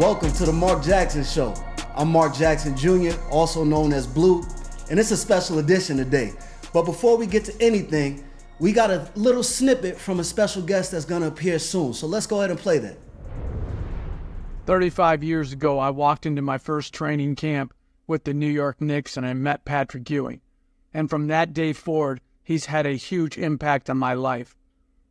Welcome to the Mark Jackson Show. I'm Mark Jackson Jr., also known as Bluu, and it's a special edition today. But before we get to anything, we got a little snippet from a special guest that's gonna appear soon. So let's go ahead and play that. 35 years ago, I walked into my first training camp with the New York Knicks and I met Patrick Ewing. And from that day forward, he's had a huge impact on my life.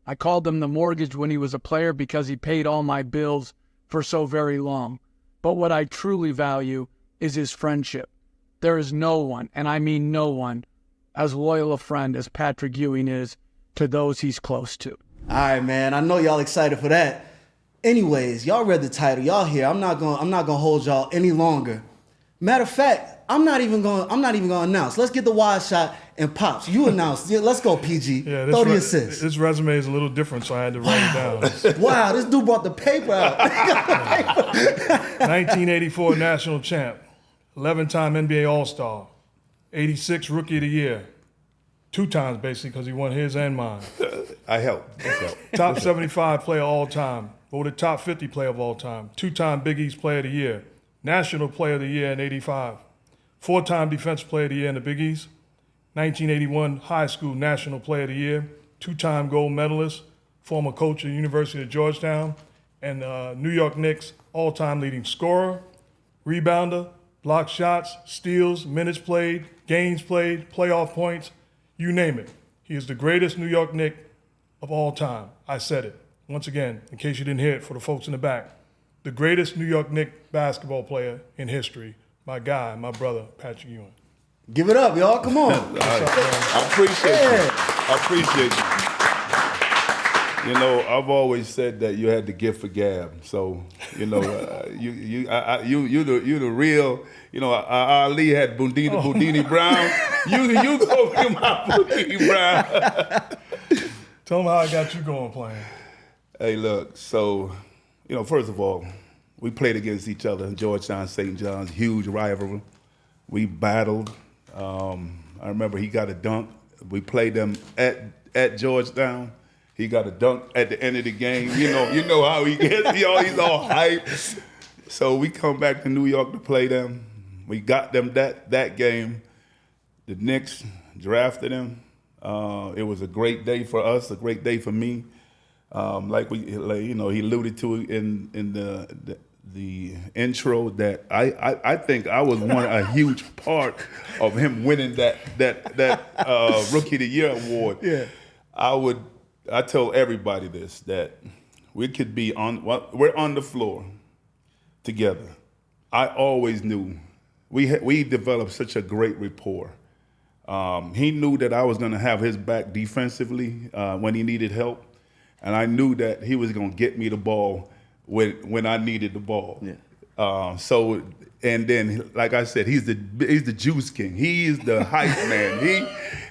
I called him the mortgage when he was a player because he paid all my bills for so very long. But what I truly value is his friendship. There is no one, and I mean no one, as loyal a friend as Patrick Ewing is to those he's close to. All right, man. I know y'all excited for that. Anyways, y'all read the title. Y'all here. I'm not gonna hold y'all any longer. Matter of fact, I'm not even gonna announce. Let's get the wide shot and Pops. You announce. Yeah, let's go, PG. Yeah, throw the assist. This resume is a little different, so I had to write it down. Wow, this dude brought the paper out. 1984 national champ, 11-time NBA All-Star, 86 Rookie of the Year, 2 times basically because he won his and mine. I helped. Top 75 player all time, voted top 50 player of all time, 2-time Big East Player of the Year, National Player of the Year in '85, 4-time Defensive Player of the Year in the Big East, 1981 High School National Player of the Year, 2-time gold medalist, former coach at the University of Georgetown, and New York Knicks all-time leading scorer, rebounder, block shots, steals, minutes played, games played, playoff points, you name it. He is the greatest New York Knick of all time. I said it. Once again, in case you didn't hear it for the folks in the back, the greatest New York Knick basketball player in history, my guy, my brother, Patrick Ewing. Give it up, y'all. Come on. I appreciate you. I appreciate you. You know, I've always said that you had the gift for gab. So, you know, you the real. You know, Ali had Boudini Brown. You go get my Boudini Brown. Tell them how I got you going playing. Hey, look. So, you know, first of all, we played against each other in Georgetown, St. John's, huge rivalry. We battled. I remember he got a dunk. We played them at Georgetown. He got a dunk at the end of the game. You know how he gets. He's all hype. So we come back to New York to play them. We got them that game. The Knicks drafted him. It was a great day for us, a great day for me. He alluded to in the intro that I think I was a huge part of him winning that Rookie of the Year award. Yeah. I tell everybody this, that we're on the floor together. I always knew we developed such a great rapport. He knew that I was going to have his back defensively when he needed help. And I knew that he was going to get me the ball when I needed the ball. Yeah. And then, like I said, he's the juice king. He is the hype man.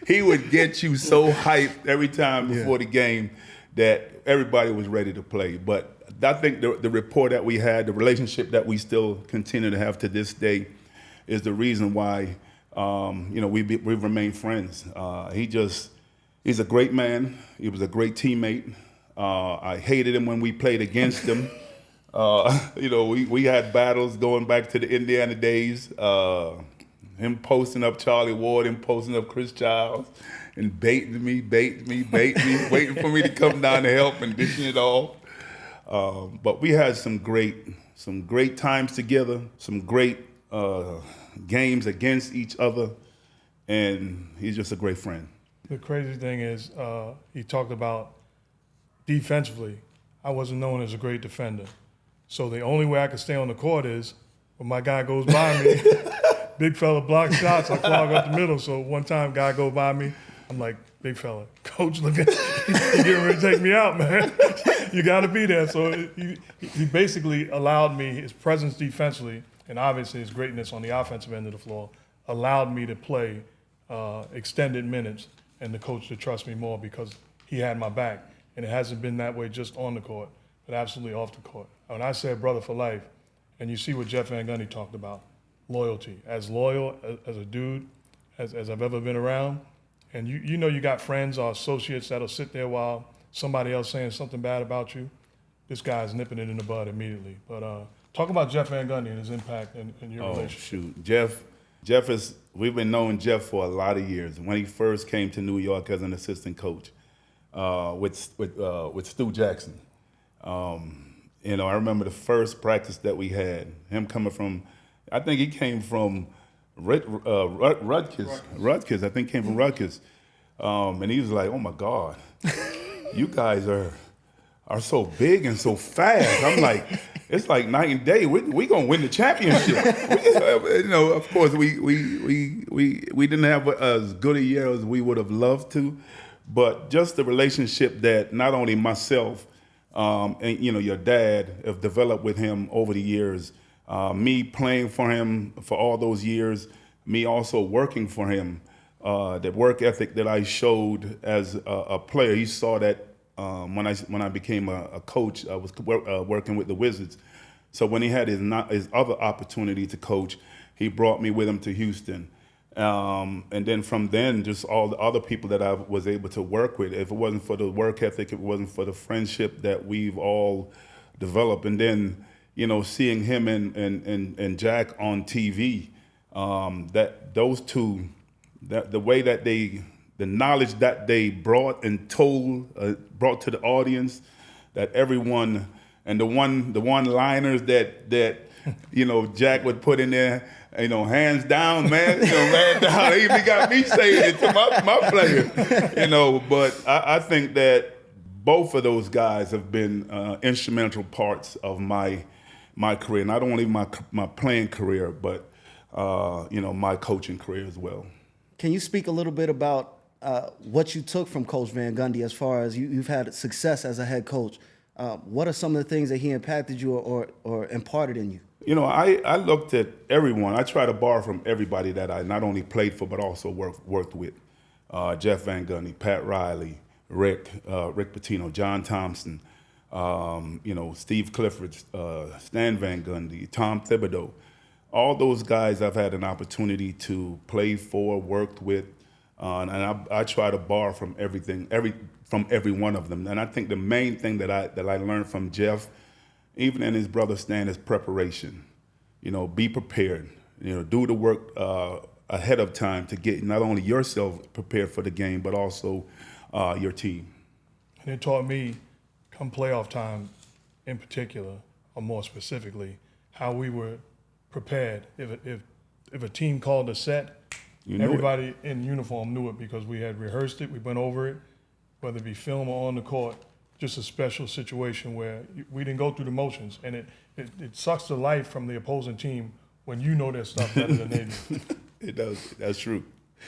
He would get you so hyped every time before the game that everybody was ready to play. But I think the rapport that we had, the relationship that we still continue to have to this day, is the reason why we've remained friends. He's a great man. He was a great teammate. I hated him when we played against him. We had battles going back to the Indiana days. Him posting up Charlie Ward, him posting up Chris Childs, and baiting me, waiting for me to come down to help and dishing it off. But we had some great times together, some great games against each other, and he's just a great friend. The crazy thing is, he talked about defensively, I wasn't known as a great defender. So the only way I could stay on the court is when my guy goes by me, big fella block shots, I clog up the middle. So one time guy go by me, I'm like, big fella, coach, look at you getting ready to take me out, man. You got to be there. So he basically allowed me, his presence defensively, and obviously his greatness on the offensive end of the floor, allowed me to play extended minutes and the coach to trust me more because he had my back. And it hasn't been that way just on the court, but absolutely off the court. When I said brother for life, and you see what Jeff Van Gundy talked about, loyalty. As loyal as a dude as I've ever been around. And you know you got friends or associates that'll sit there while somebody else saying something bad about you. This guy's nipping it in the bud immediately. But Talk about Jeff Van Gundy and his impact in your relationship. Shoot, Jeff is. We've been knowing Jeff for a lot of years. When he first came to New York as an assistant coach with Stu Jackson, you know, I remember the first practice that we had. Him coming from, I think he came from Rutgers. Rutgers, I think came from Rutgers, and he was like, "Oh my God, you guys are so big and so fast." I'm like, it's like night and day. We gonna win the championship. You know, of course, we didn't have as good a year as we would have loved to, but just the relationship that not only myself and you know your dad have developed with him over the years. Me playing for him for all those years, me also working for him. The work ethic that I showed as a player, he saw that. When I became a coach, I was working with the Wizards. So when he had his other opportunity to coach, he brought me with him to Houston. And then from then, just all the other people that I was able to work with. If it wasn't for the work ethic, if it wasn't for the friendship that we've all developed, and then you know seeing him and Jack on TV, that those two, that the way that the knowledge that they brought and brought to the audience, that everyone, and the one-liners that you know Jack would put in there, you know, hands down, man, you know, man down. He even got me saying it to my players, you know. But I think that both of those guys have been instrumental parts of my career, not only my playing career, but you know, my coaching career as well. Can you speak a little bit about what you took from Coach Van Gundy as far as you've had success as a head coach? What are some of the things that he impacted you or imparted in you? You know, I looked at everyone. I try to borrow from everybody that I not only played for but also worked with. Jeff Van Gundy, Pat Riley, Rick Pitino, John Thompson, you know, Steve Clifford, Stan Van Gundy, Tom Thibodeau. All those guys I've had an opportunity to play for, worked with. And I try to borrow from from every one of them. And I think the main thing that I learned from Jeff, even in his brother Stan, is preparation. You know, be prepared. You know, do the work ahead of time to get not only yourself prepared for the game, but also your team. And it taught me, come playoff time in particular, or more specifically, how we were prepared. If a team called a set, everybody in uniform knew it because we had rehearsed it, we went over it, whether it be film or on the court, just a special situation where we didn't go through the motions. And it sucks the life from the opposing team when you know their stuff better than they do. It does. That's true.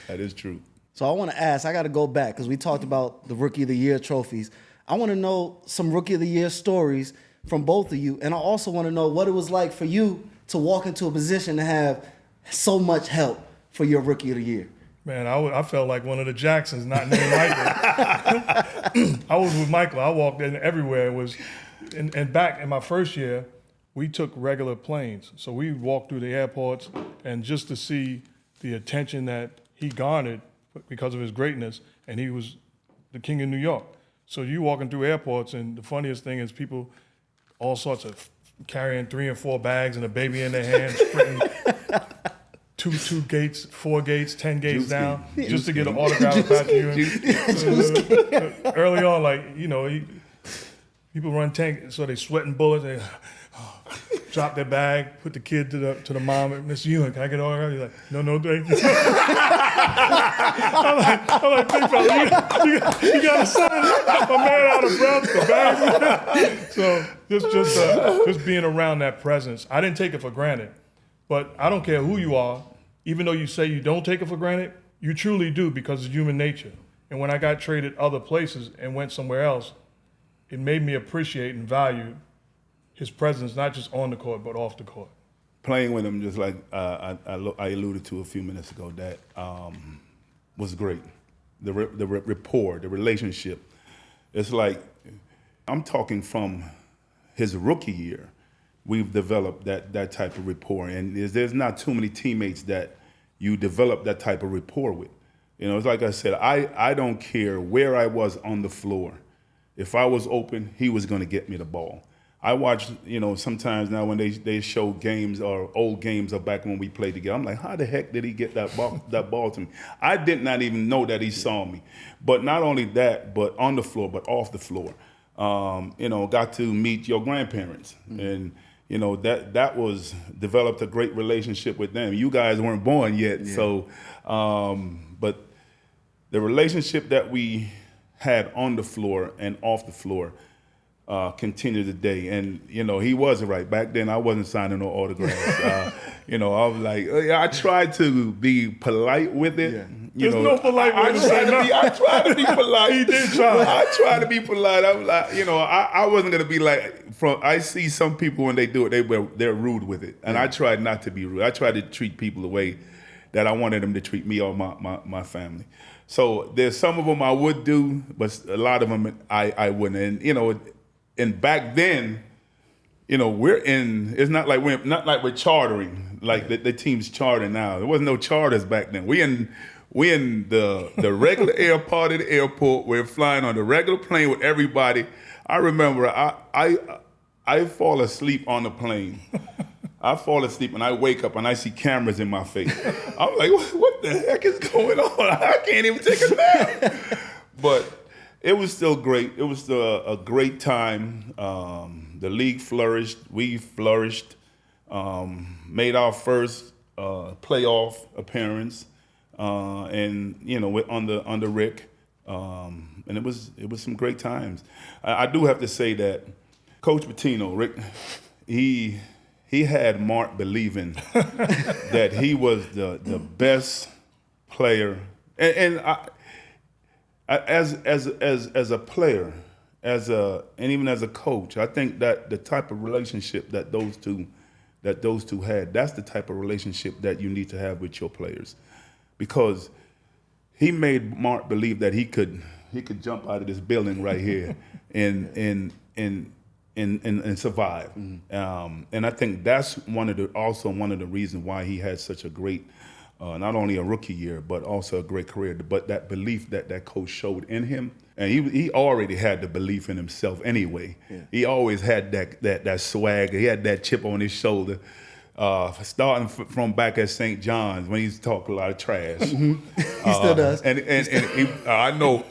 That is true. So I want to ask, I got to go back because we talked about the Rookie of the Year trophies. I want to know some Rookie of the Year stories from both of you. And I also want to know what it was like for you to walk into a position to have so much help for your Rookie of the Year. Man, I felt like one of the Jacksons, not named Michael. I was with Michael. I walked in everywhere. It was, and back in my first year, we took regular planes. So we walked through the airports, and just to see the attention that he garnered because of his greatness, and he was the king of New York. So you walking through airports, and the funniest thing is people, all sorts of carrying 3 and 4 bags and a baby in their hands, sprinting two gates, 4 gates, 10 gates down, just to get an autograph of Patrick Ewing. Early on, like, you know, people run tank, so they sweating bullets, they drop their bag, put the kid to the mom, Mr. Ewing, can I get an autograph? He's like, no, thank you. I'm like, big fella, you got to sign my man out of breath, the bag. So just being around that presence, I didn't take it for granted. But I don't care who you are, even though you say you don't take it for granted, you truly do because it's human nature. And when I got traded other places and went somewhere else, it made me appreciate and value his presence, not just on the court, but off the court. Playing with him, just like I alluded to a few minutes ago, that was great. The rapport, the relationship. It's like, I'm talking from his rookie year. We've developed that type of rapport, and there's not too many teammates that you develop that type of rapport with. You know, it's like I said, I don't care where I was on the floor. If I was open, he was going to get me the ball. I watch, sometimes now when they show games or old games of back when we played together, I'm like, how the heck did he get that ball to me? I did not even know that he saw me. But not only that, but on the floor, but off the floor. Got to meet your grandparents. And, that was developed a great relationship with them. You guys weren't born yet. Yeah. So, but the relationship that we had on the floor and off the floor continued today. And, he wasn't right. Back then, I wasn't signing no autographs. I was like, I tried to be polite with it. Yeah. There's no polite way to say no. I tried to be polite. He did try. I tried to be polite. I was like, I wasn't going to be like, I see some people when they do it, they're rude with it. And I tried not to be rude. I tried to treat people the way that I wanted them to treat me or my family. So there's some of them I would do, but a lot of them I wouldn't. And, and back then, it's not like we're chartering, like the team's chartering now. There wasn't no charters back then. We in the regular airport at the airport. We're flying on the regular plane with everybody. I remember I fall asleep on the plane. I fall asleep and I wake up and I see cameras in my face. I'm like, what the heck is going on? I can't even take a nap. But it was still great. It was still a great time. The league flourished. We flourished. Made our first playoff appearance, and on the Rick, and it was some great times. I do have to say that Coach PITINO, Rick, he had Mark believing that he was the best player, and as a player, and even as a coach, I think that the type of relationship that those two had, that's the type of relationship that you need to have with your players, because he made Mark believe that he could jump out of this building right here and survive. Mm-hmm. And I think that's also one of the reasons why he had such a great, not only a rookie year, but also a great career. But that belief that coach showed in him, and he already had the belief in himself anyway. Yeah. He always had that swag. He had that chip on his shoulder, starting from back at St.JOHN'S when he used to talk a lot of trash. Mm-hmm. He still does. And I know.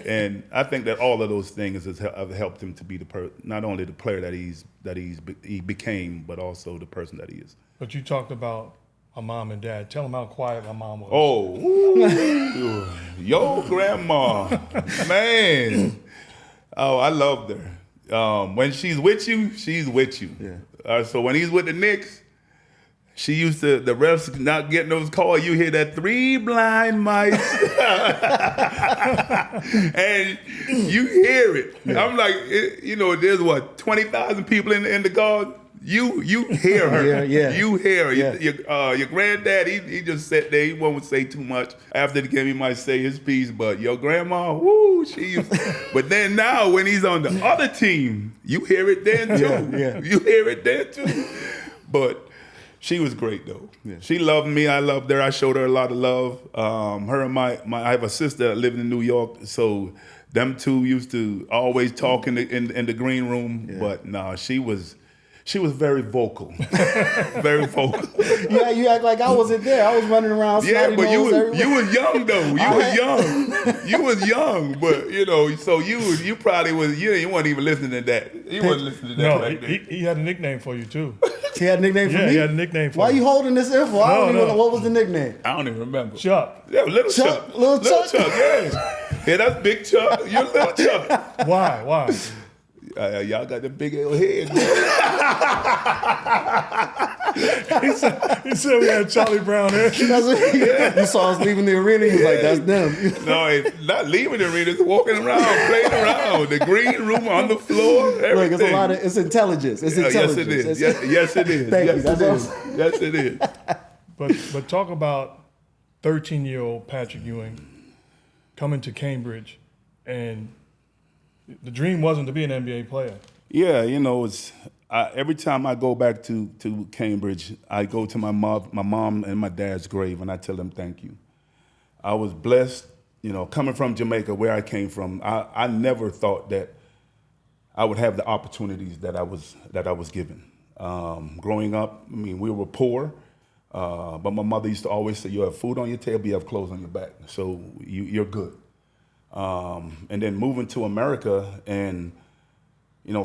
And I think that all of those things have helped him to be not only the player that he became, but also the person that he is. But you talked about my mom and dad. Tell them how quiet my mom was. Oh, yo, grandma, man. Oh, I loved her. When she's with you, she's with you. Yeah. So when he's with the Knicks, she used to, the refs not getting those calls, you hear that 3 blind mice. And you hear it. Yeah. I'm like, there's what, 20,000 people in the guard? You hear her. Yeah. You hear her. Yeah. Your granddad, he just sat there. He won't say too much. After the game, he might say his piece, but your grandma, woo, but then now when he's on the other team, you hear it then too. Yeah. You hear it then too. But she was great though. Yeah. She loved me. I loved her. I showed her a lot of love. Her and I have a sister that lived in New York, so them two used to always talk in the green room. Yeah. But no, she was very vocal. Very vocal. Yeah, you act like I wasn't there. I was running around. Yeah, but you was young though. You was young, but so you probably was. You weren't even listening to that. You wasn't listening to that. No, he had a nickname for you too. He had a nickname for me? Yeah, he had a nickname for me. Why are you holding this info? I don't even know. What was the nickname? I don't even remember. Chuck. Yeah, Little Chuck. Little Chuck? Yeah. Yeah, that's Big Chuck. You're Little Chuck. Why? Y'all got the big old head. He said we had Charlie Brown hair. You saw us leaving the arena. He was like, that's them. No, it's not leaving the arena. It's walking around, playing around. The green room on the floor. Everything. Look, it's intelligence. It's intelligence. Yes, it is. Yes, it is. Thank you. Yes, it is. But talk about 13-year-old Patrick Ewing coming to Cambridge, and the dream wasn't to be an NBA player. Yeah, every time I go back to Cambridge, I go to my mom and my dad's grave, and I tell them thank you. I was blessed, coming from Jamaica, where I came from. I never thought that I would have the opportunities that I was given. Growing up, I mean, we were poor, but my mother used to always say, you have food on your table, you have clothes on your back, so you're good. And then moving to America and,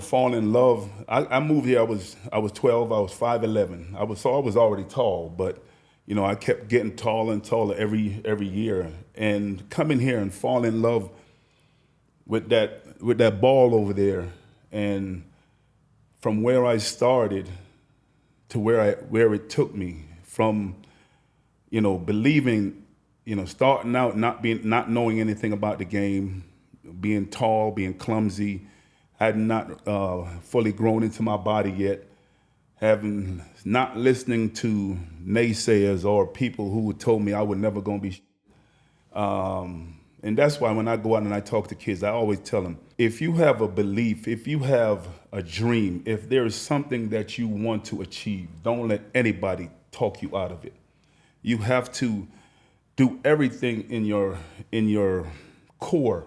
falling in love. I moved here, I was 12, I was 5'11". I was already tall, but I kept getting taller and taller every year. And coming here and falling in love with that ball over there, and from where I started to where it took me, from believing, starting out not knowing anything about the game, being tall, being clumsy, had not fully grown into my body yet, not listening to naysayers or people who told me I was never gonna be. And that's why when I go out and I talk to kids, I always tell them, if you have a belief, if you have a dream, if there is something that you want to achieve, don't let anybody talk you out of it. You have to do everything in your core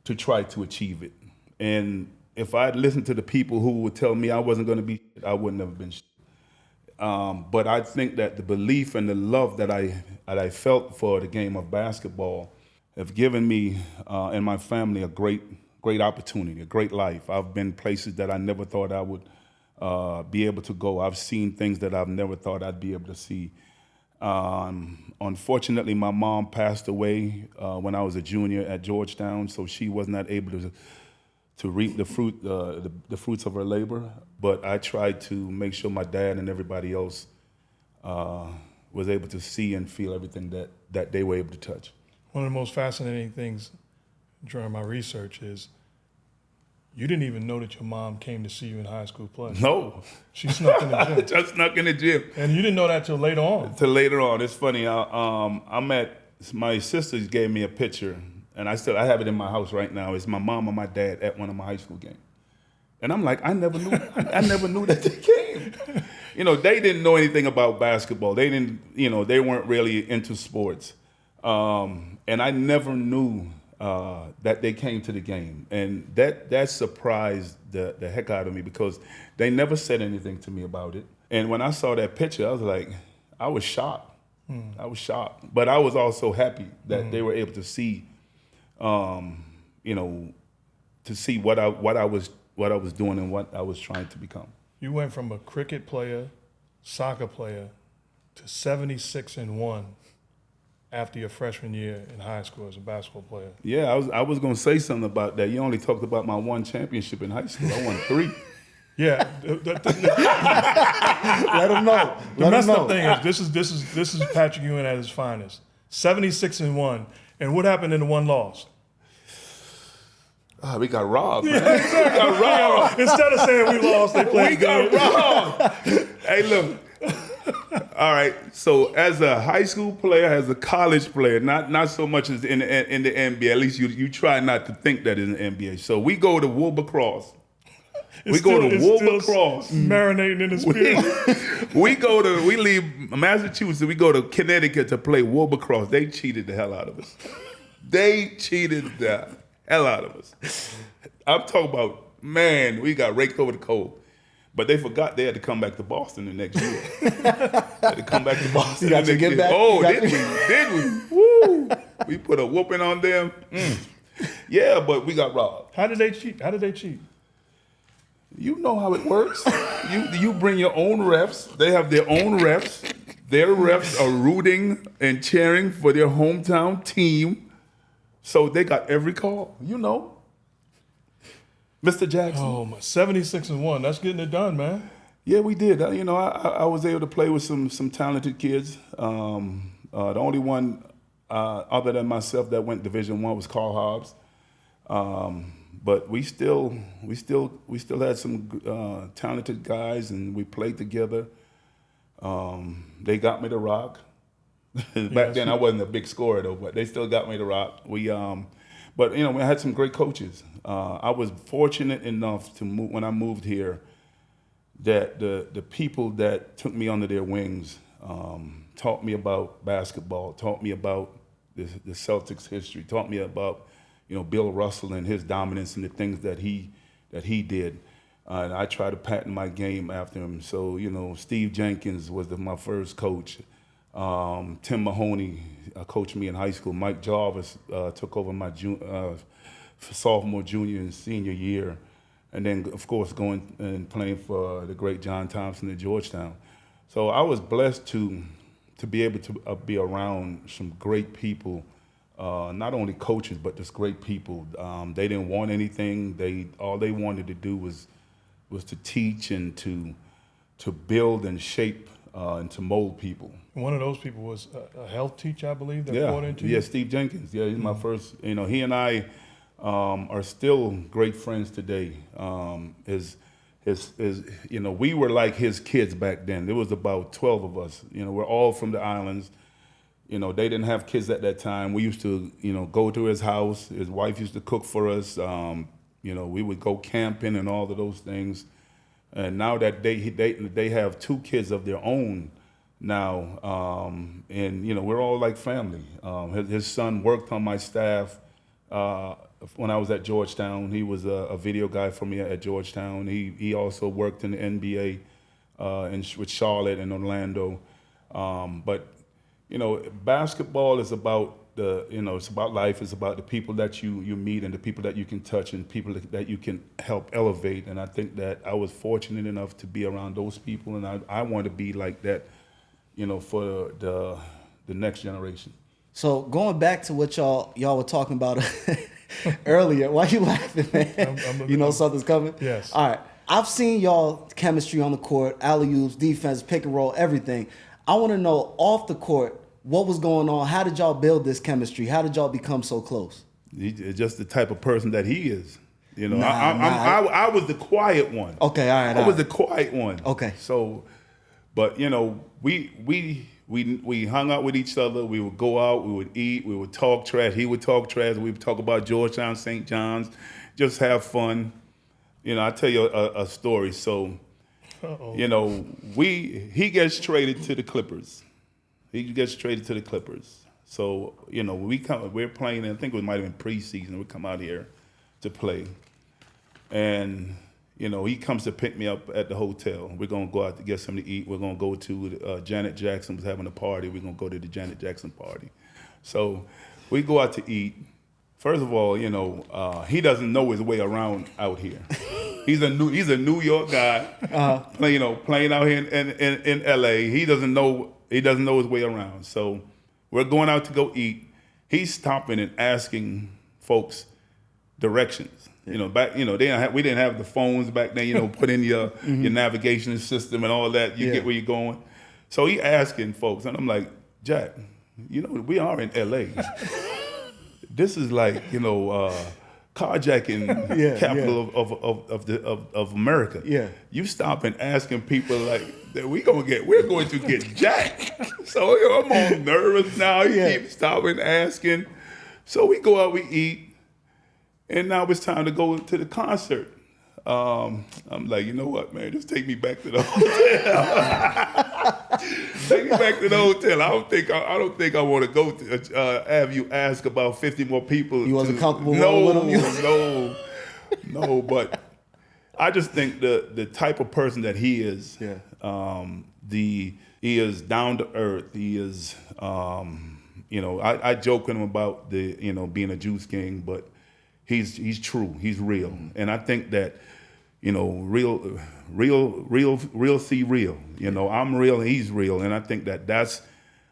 to try to achieve it. And if I had listened to the people who would tell me I wasn't going to be, I wouldn't have been. But I think that the belief and the love that I felt for the game of basketball have given me and my family a great opportunity, a great life. I've been places that I never thought I would be able to go. I've seen things that I've never thought I'd be able to see. Unfortunately, my mom passed away when I was a junior at Georgetown, so she was not able to reap the fruits of her labor. But I tried to make sure my dad and everybody else was able to see and feel everything that they were able to touch. One of the most fascinating things during my research is you didn't even know that your mom came to see you in high school play. No. She snuck in the gym. Just snuck in the gym. And you didn't know that till later on. Till later on. It's funny. My sisters gave me a picture, and I have it in my house right now. It's my mom and my dad at one of my high school games. And I'm like, I never knew that they came. They didn't know anything about basketball. They didn't, they weren't really into sports. And I never knew that they came to the game. And that surprised the heck out of me, because they never said anything to me about it. And when I saw that picture, I was like, I was shocked. I was shocked. But I was also happy that they were able to see, to see what I was doing and what I was trying to become. You went from a cricket player, soccer player, to 76-1 after your freshman year in high school as a basketball player. Yeah, I was going to say something about that. You only talked about my one championship in high school. I won 3. Yeah. Let them know. The messed up thing is this is Patrick Ewing at his finest. 76-1. And what happened in the one loss? We got robbed, man. Yeah, exactly. We got robbed. Instead of saying we lost, they played good. We got robbed. Hey, look. All right. So as a high school player, as a college player, not so much as in the NBA. At least you try not to think that in the NBA. So we go to Wilbur Cross. Marinating in the spirit. We leave Massachusetts. We go to Connecticut to play Wilbur Cross. They cheated the hell out of us. They cheated the hell out of us. I'm talking about, man, we got raked over the coals. But they forgot they had to come back to Boston the next year. Had to come back to Boston the next year. Back? Oh, did we? Woo! We put a whooping on them. Yeah, but we got robbed. How did they cheat? You know how it works. You bring your own refs. They have their own refs. Their refs are rooting and cheering for their hometown team. So they got every call. Mr. Jackson. Oh, my 76-1. That's getting it done, man. Yeah, we did. I was able to play with some talented kids. The only one other than myself that went Division I was Carl Hobbs. But we still had some talented guys, and we played together. They got me to rock. Back then, I wasn't a big scorer though, but they still got me to rock. We had some great coaches. I was fortunate enough to move when I moved here, that the people that took me under their wings taught me about basketball, taught me about the Celtics history, taught me about Bill Russell and his dominance and the things that he that he did. And I try to pattern my game after him. So, you know, Steve Jenkins was my first coach. Tim Mahoney coached me in high school. Mike Jarvis took over my sophomore, junior, and senior year. And then, of course, going and playing for the great John Thompson at Georgetown. So I was blessed to be able to be around some great people, not only coaches, but just great people. They didn't want anything. All they wanted to do was to teach and to build and shape and to mold people. One of those people was a health teacher, I believe, that poured into you? Yeah, Steve Jenkins. Yeah, he's my first, you know, he and I are still great friends today. You know, we were like his kids back then. There was about 12 of us. You know, we're all from the islands. You know, they didn't have kids at that time. We used to, you know, go to his house. His wife used to cook for us. You know, we would go camping and all of those things. And now that they have 2 kids of their own now, and you know, we're all like family. His son worked on my staff when I was at Georgetown. He was a video guy for me at Georgetown. He also worked in the NBA with Charlotte and Orlando. But you know, basketball is about it's about life. It's about the people that you meet and the people that you can touch and people that you can help elevate. And I think that I was fortunate enough to be around those people, and I want to be like that, you know, for the next generation. So going back to what y'all were talking about earlier, why you laughing, man? You know something's coming? Yes. All right. I've seen y'all chemistry on the court, alley-oops, defense, pick and roll, everything. I want to know off the court, what was going on? How did y'all build this chemistry? How did y'all become so close? He's just the type of person that he is. You know, Nah, I was the quiet one. Okay, all right. I was the quiet one. Okay. So, but you know, we hung out with each other. We would go out. We would eat. We would talk trash. He would talk trash. We would talk about Georgetown, St. John's, just have fun. You know, I'll tell you a story. So, you know, he gets traded to the Clippers. He gets traded to the Clippers. So, you know, we're playing, I think it might have been preseason. We come out here to play. And, you know, he comes to pick me up at the hotel. We're going to go out to get something to eat. We're going to go to Janet Jackson was having a party. We're going to go to the Janet Jackson party. So we go out to eat. First of all, you know, he doesn't know his way around out here. He's a New York guy, playing out here in LA. He doesn't know his way around. So we're going out to go eat. He's stopping and asking folks directions. You know, we didn't have the phones back then. You know, put in your navigation system and all that. You get where you're going. So he asking folks, and I'm like, Jack, you know, we are in LA. This is like, you know, carjacking capital of America. Yeah. You stop and asking people like that we're going to get jacked. So you know, I'm all nervous now. He keeps stopping asking. So we go out, we eat, and now it's time to go to the concert. I'm like, you know what, man? Just take me back to the hotel. Take me back to the hotel. I don't think I want to go to have you ask about 50 more people. You wasn't comfortable with them? No. But I just think the type of person that he is. Yeah. He is down to earth. He is. You know, I joke with him about being a Juice King, but he's true. He's real, and I think that. You know, real see real. You know, I'm real and he's real, and I think that that's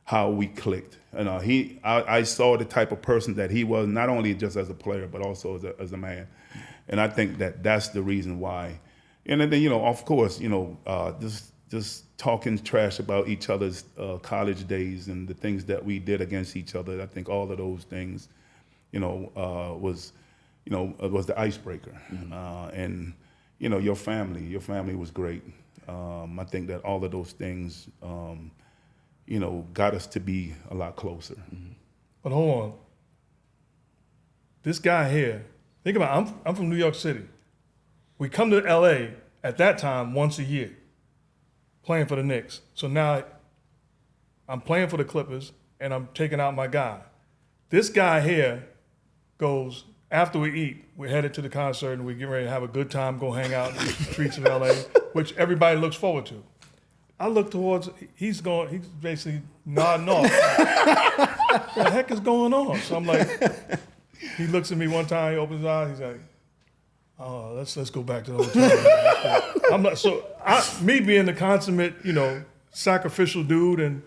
how we clicked. And I saw the type of person that he was, not only just as a player, but also as a man. And I think that that's the reason why. And then, you know, of course, you know, just talking trash about each other's college days and the things that we did against each other. I think all of those things, you know, was the icebreaker. And you know, your family was great. I think that all of those things, you know, got us to be a lot closer. But hold on. This guy here, think about it, I'm from New York City. We come to LA at that time once a year, playing for the Knicks. So now I'm playing for the Clippers and I'm taking out my guy. This guy here goes after we eat, we're headed to the concert and we're getting ready to have a good time, go hang out in the streets of LA, which everybody looks forward to. I look towards, he's basically nodding off. What the heck is going on? So I'm like, he looks at me one time, he opens his eyes, he's like, oh, let's go back to the hotel. I'm not, me being the consummate, sacrificial dude and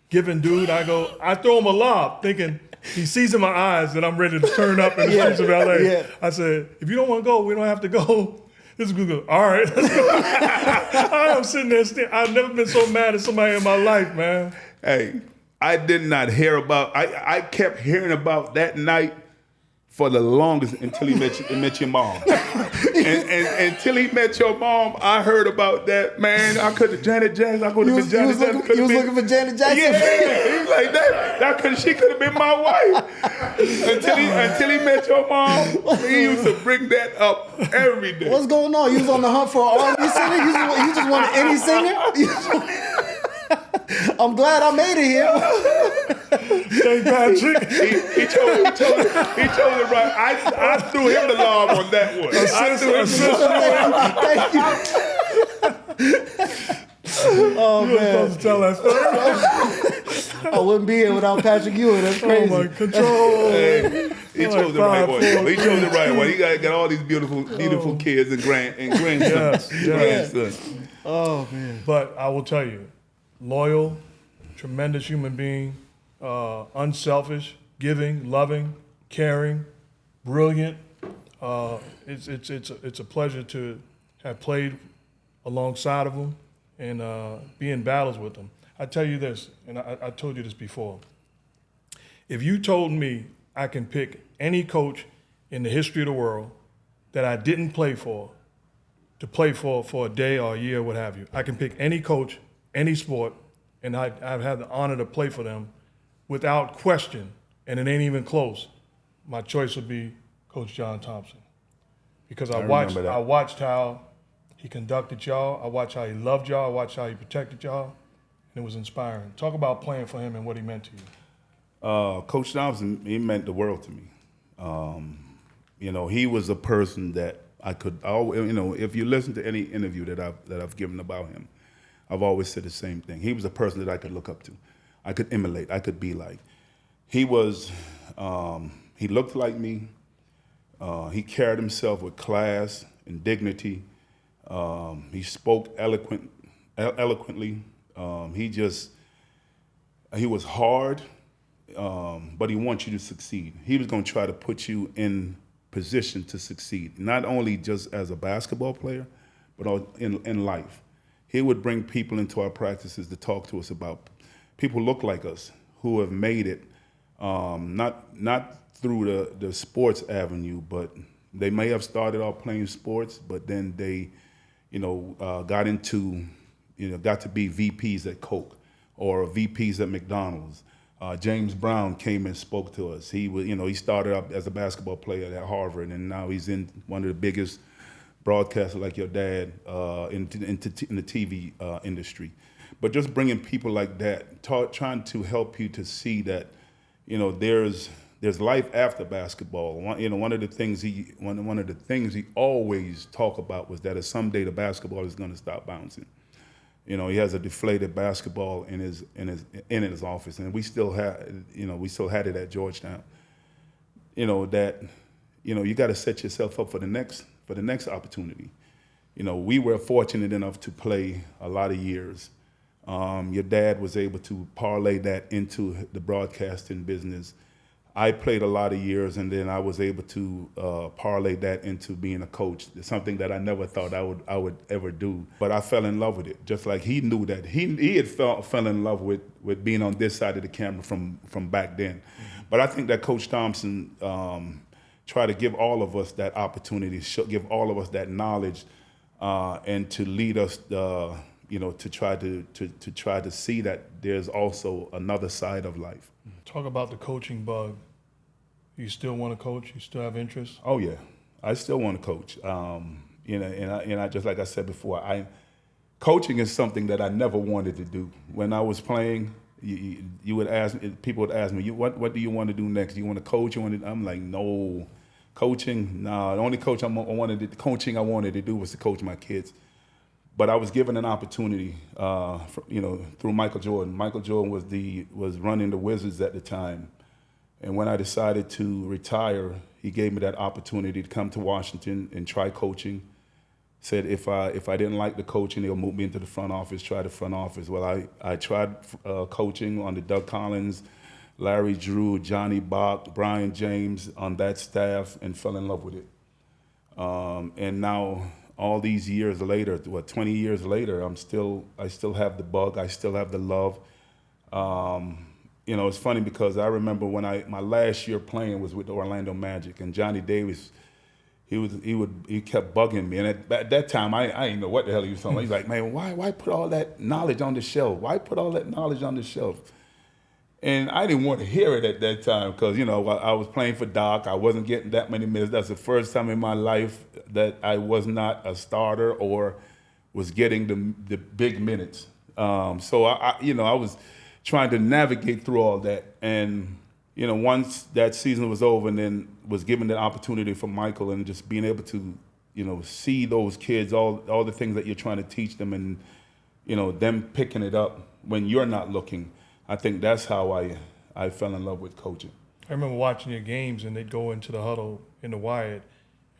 giving dude, I throw him a lob thinking he sees in my eyes that I'm ready to turn up in the streets of LA. Yeah. I said, if you don't want to go, we don't have to go. This is good. All right, let's go. I'm sitting there. I've never been so mad at somebody in my life, man. Hey, I did not hear about. I kept hearing about that night for the longest until he met your mom. and until he met your mom, I heard about that. Man, I could have Janet Jackson. I could have been Janet Jackson. You was looking for Janet Jackson? Yeah, he was like that. She could have been my wife. Until he met your mom, he used to bring that up every day. What's going on? You was on the hunt for an R&B singer? You just wanted any singer? I'm glad I made it here. St. Patrick. He chose it right. I threw him the lob on that one. Thank you. Oh, you man. Supposed to tell that story. I wouldn't be here without Patrick Ewing. That's crazy. Oh, my control. Hey, he chose the right one. He chose the right one. He got all these beautiful kids and grandsons. Yes. Oh, man. But I will tell you, loyal, tremendous human being, unselfish, giving, loving, caring, brilliant. It's a pleasure to have played alongside of him and be in battles with him. I tell you this, and I told you this before. If you told me I can pick any coach in the history of the world that I didn't play for, to play for a day or a year, what have you, I can pick any coach, any sport, and I've had the honor to play for them without question, and it ain't even close. My choice would be Coach John Thompson, because I watched how he conducted y'all, I watched how he loved y'all, I watched how he protected y'all, and it was inspiring. Talk about playing for him and what he meant to you. Coach Thompson, he meant the world to me. He was a person that I could, if you listen to any interview that I've given about him, I've always said the same thing. He was a person that I could look up to. I could emulate, I could be like. He was, he looked like me. He carried himself with class and dignity. He spoke eloquently. He was hard, but he wants you to succeed. He was going to try to put you in position to succeed, not only just as a basketball player, but in life. He would bring people into our practices to talk to us about people who look like us, who have made it, not through the sports avenue, but they may have started off playing sports, but then they, got to be VPs at Coke or VPs at McDonald's. James Brown came and spoke to us. He started up as a basketball player at Harvard, and now he's in one of the biggest broadcasters like your dad in the TV industry. But just bringing people like that, trying to help you to see that, there's life after basketball. One of the things he always talked about was that someday the basketball is going to stop bouncing. He has a deflated basketball in his office, and we still had it at Georgetown. You got to set yourself up for the next opportunity. We were fortunate enough to play a lot of years. Your dad was able to parlay that into the broadcasting business. I played a lot of years, and then I was able to parlay that into being a coach. It's something that I never thought I would ever do, but I fell in love with it. Just like he knew that he had fell in love with being on this side of the camera from back then. Mm-hmm. But I think that Coach Thompson tried to give all of us that opportunity, give all of us that knowledge, and to lead us, to try to see that there's also another side of life. Talk about the coaching bug. You still want to coach? You still have interest? Oh yeah, I still want to coach. And I just like I said before, coaching is something that I never wanted to do. When I was playing, people would ask me, what do you want to do next? Do you want to coach? I'm like, no, Coaching, nah. The only coaching I wanted to do was to coach my kids. But I was given an opportunity, through Michael Jordan. Michael Jordan was running the Wizards at the time, and when I decided to retire, he gave me that opportunity to come to Washington and try coaching. Said if I didn't like the coaching, they'll move me into the front office. Try the front office. Well, I tried coaching under Doug Collins, Larry Drew, Johnny Bach, Brian James on that staff, and fell in love with it. And now, all these years later, 20 years later, I still have the bug. I still have the love. It's funny because I remember when my last year playing was with the Orlando Magic, and Johnny Davis, he kept bugging me. And at that time, I didn't know what the hell he was talking about. He's like, man, why put all that knowledge on the shelf? Why put all that knowledge on the shelf? And I didn't want to hear it at that time because, I was playing for Doc. I wasn't getting that many minutes. That's the first time in my life that I was not a starter or was getting the big minutes. So I was trying to navigate through all that. And, once that season was over and then was given the opportunity for Michael and just being able to, see those kids, all the things that you're trying to teach them and, them picking it up when you're not looking. I think that's how I fell in love with coaching. I remember watching your games, and they'd go into the huddle in the Wyatt,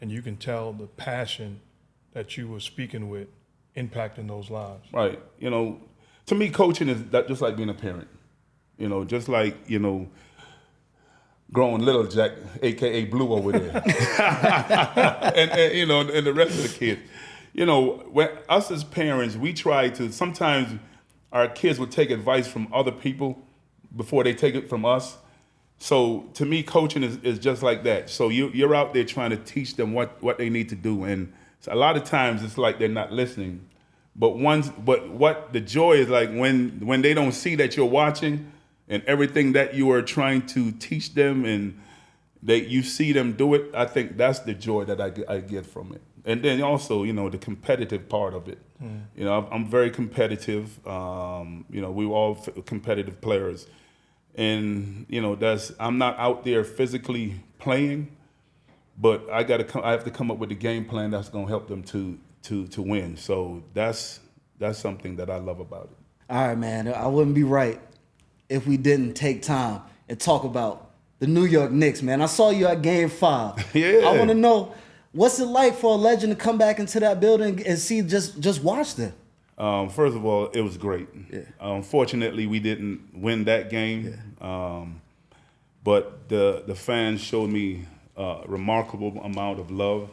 and you can tell the passion that you were speaking with impacting those lives. Right. To me, coaching is just like being a parent. Just like, growing little Jack, a.k.a. Blue over there. and the rest of the kids. When us as parents, we try to, sometimes our kids would take advice from other people before they take it from us. So to me, coaching is just like that. So you're out there trying to teach them what they need to do. And a lot of times it's like they're not listening. But what the joy is like when they don't see that you're watching and everything that you are trying to teach them and that you see them do it, I think that's the joy that I get from it. And then also, the competitive part of it. I'm very competitive. We were all competitive players. And, I'm not out there physically playing, but I have to come up with a game plan that's going to help them to win. So that's something that I love about it. All right, man. I wouldn't be right if we didn't take time and talk about the New York Knicks, man. I saw you at Game 5. Yeah. I want to know, what's it like for a legend to come back into that building and see just watch them? First of all, it was great. Yeah. Unfortunately, we didn't win that game, but the fans showed me a remarkable amount of love.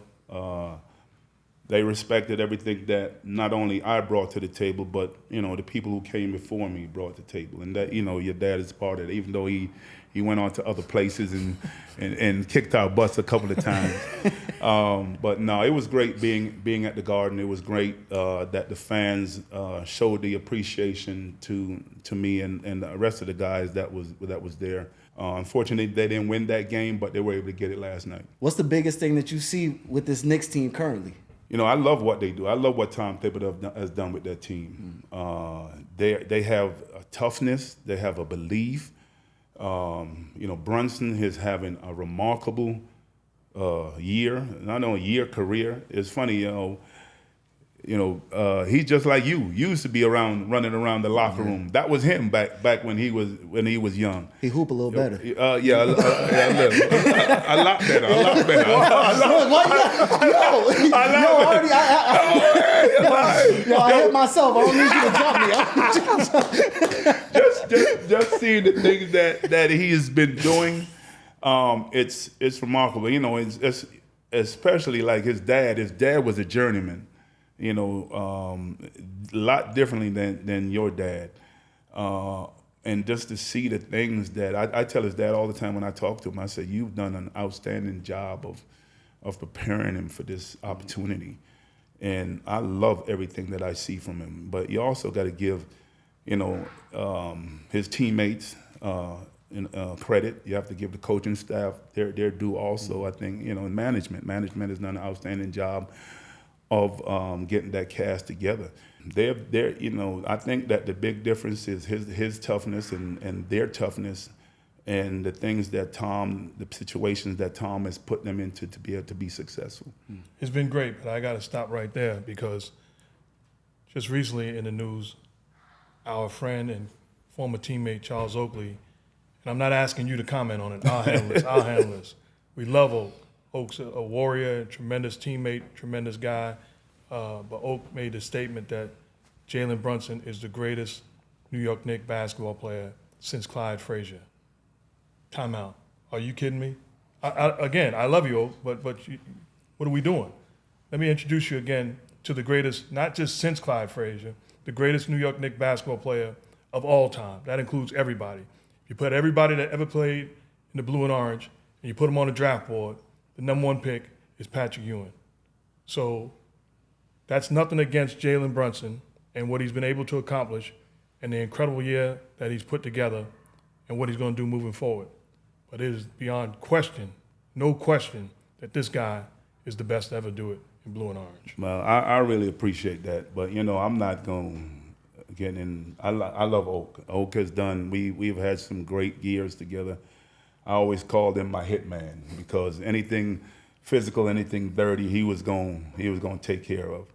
They respected everything that not only I brought to the table, but the people who came before me brought to the table, and that your dad is part of it. Even though he went on to other places and kicked our butts a couple of times. But no, it was great being at the Garden. It was great that the fans showed the appreciation to me and the rest of the guys that was there. Unfortunately, they didn't win that game, but they were able to get it last night. What's the biggest thing that you see with this Knicks team currently? I love what they do. I love what Tom Thibodeau has done with that team. They have a toughness. They have a belief. Brunson is having a remarkable year, not only year, career. It's funny, he's just like you. Used to be running around the locker room. That was him back when he was young. He hoop a little better. A lot better. I hit myself. I don't need you to jump me. just seeing the things that he has been doing, it's remarkable. It's especially like his dad. His dad was a journeyman. A lot differently than your dad. And just to see the things that I tell his dad all the time when I talk to him, I say, you've done an outstanding job of preparing him for this opportunity. And I love everything that I see from him. But you also got to give, his teammates credit. You have to give the coaching staff their due also. I think, management has done an outstanding job of getting that cast together. They're I think that the big difference is his toughness and their toughness and the things that the situations that Tom has put them into to be able to be successful. It's been great, but I got to stop right there because just recently in the news, our friend and former teammate Charles Oakley, and I'm not asking you to comment on it, I'll handle this. We love Oak. Oak's a warrior, a tremendous teammate, tremendous guy, but Oak made the statement that Jalen Brunson is the greatest New York Knicks basketball player since Clyde Frazier. Time out. Are you kidding me? Again, I love you, Oak, but what are we doing? Let me introduce you again to the greatest, not just since Clyde Frazier, the greatest New York Knicks basketball player of all time. That includes everybody. If you put everybody that ever played in the blue and orange, and you put them on the draft board, the #1 pick is Patrick Ewing. So that's nothing against Jalen Brunson and what he's been able to accomplish and the incredible year that he's put together and what he's going to do moving forward. But it is beyond question, no question, that this guy is the best to ever do it in blue and orange. Well, I really appreciate that, but I'm not going to get in. I love Oak. Oak has done. We've had some great years together. I always called him my hitman because anything physical, anything dirty, he was going to take care of.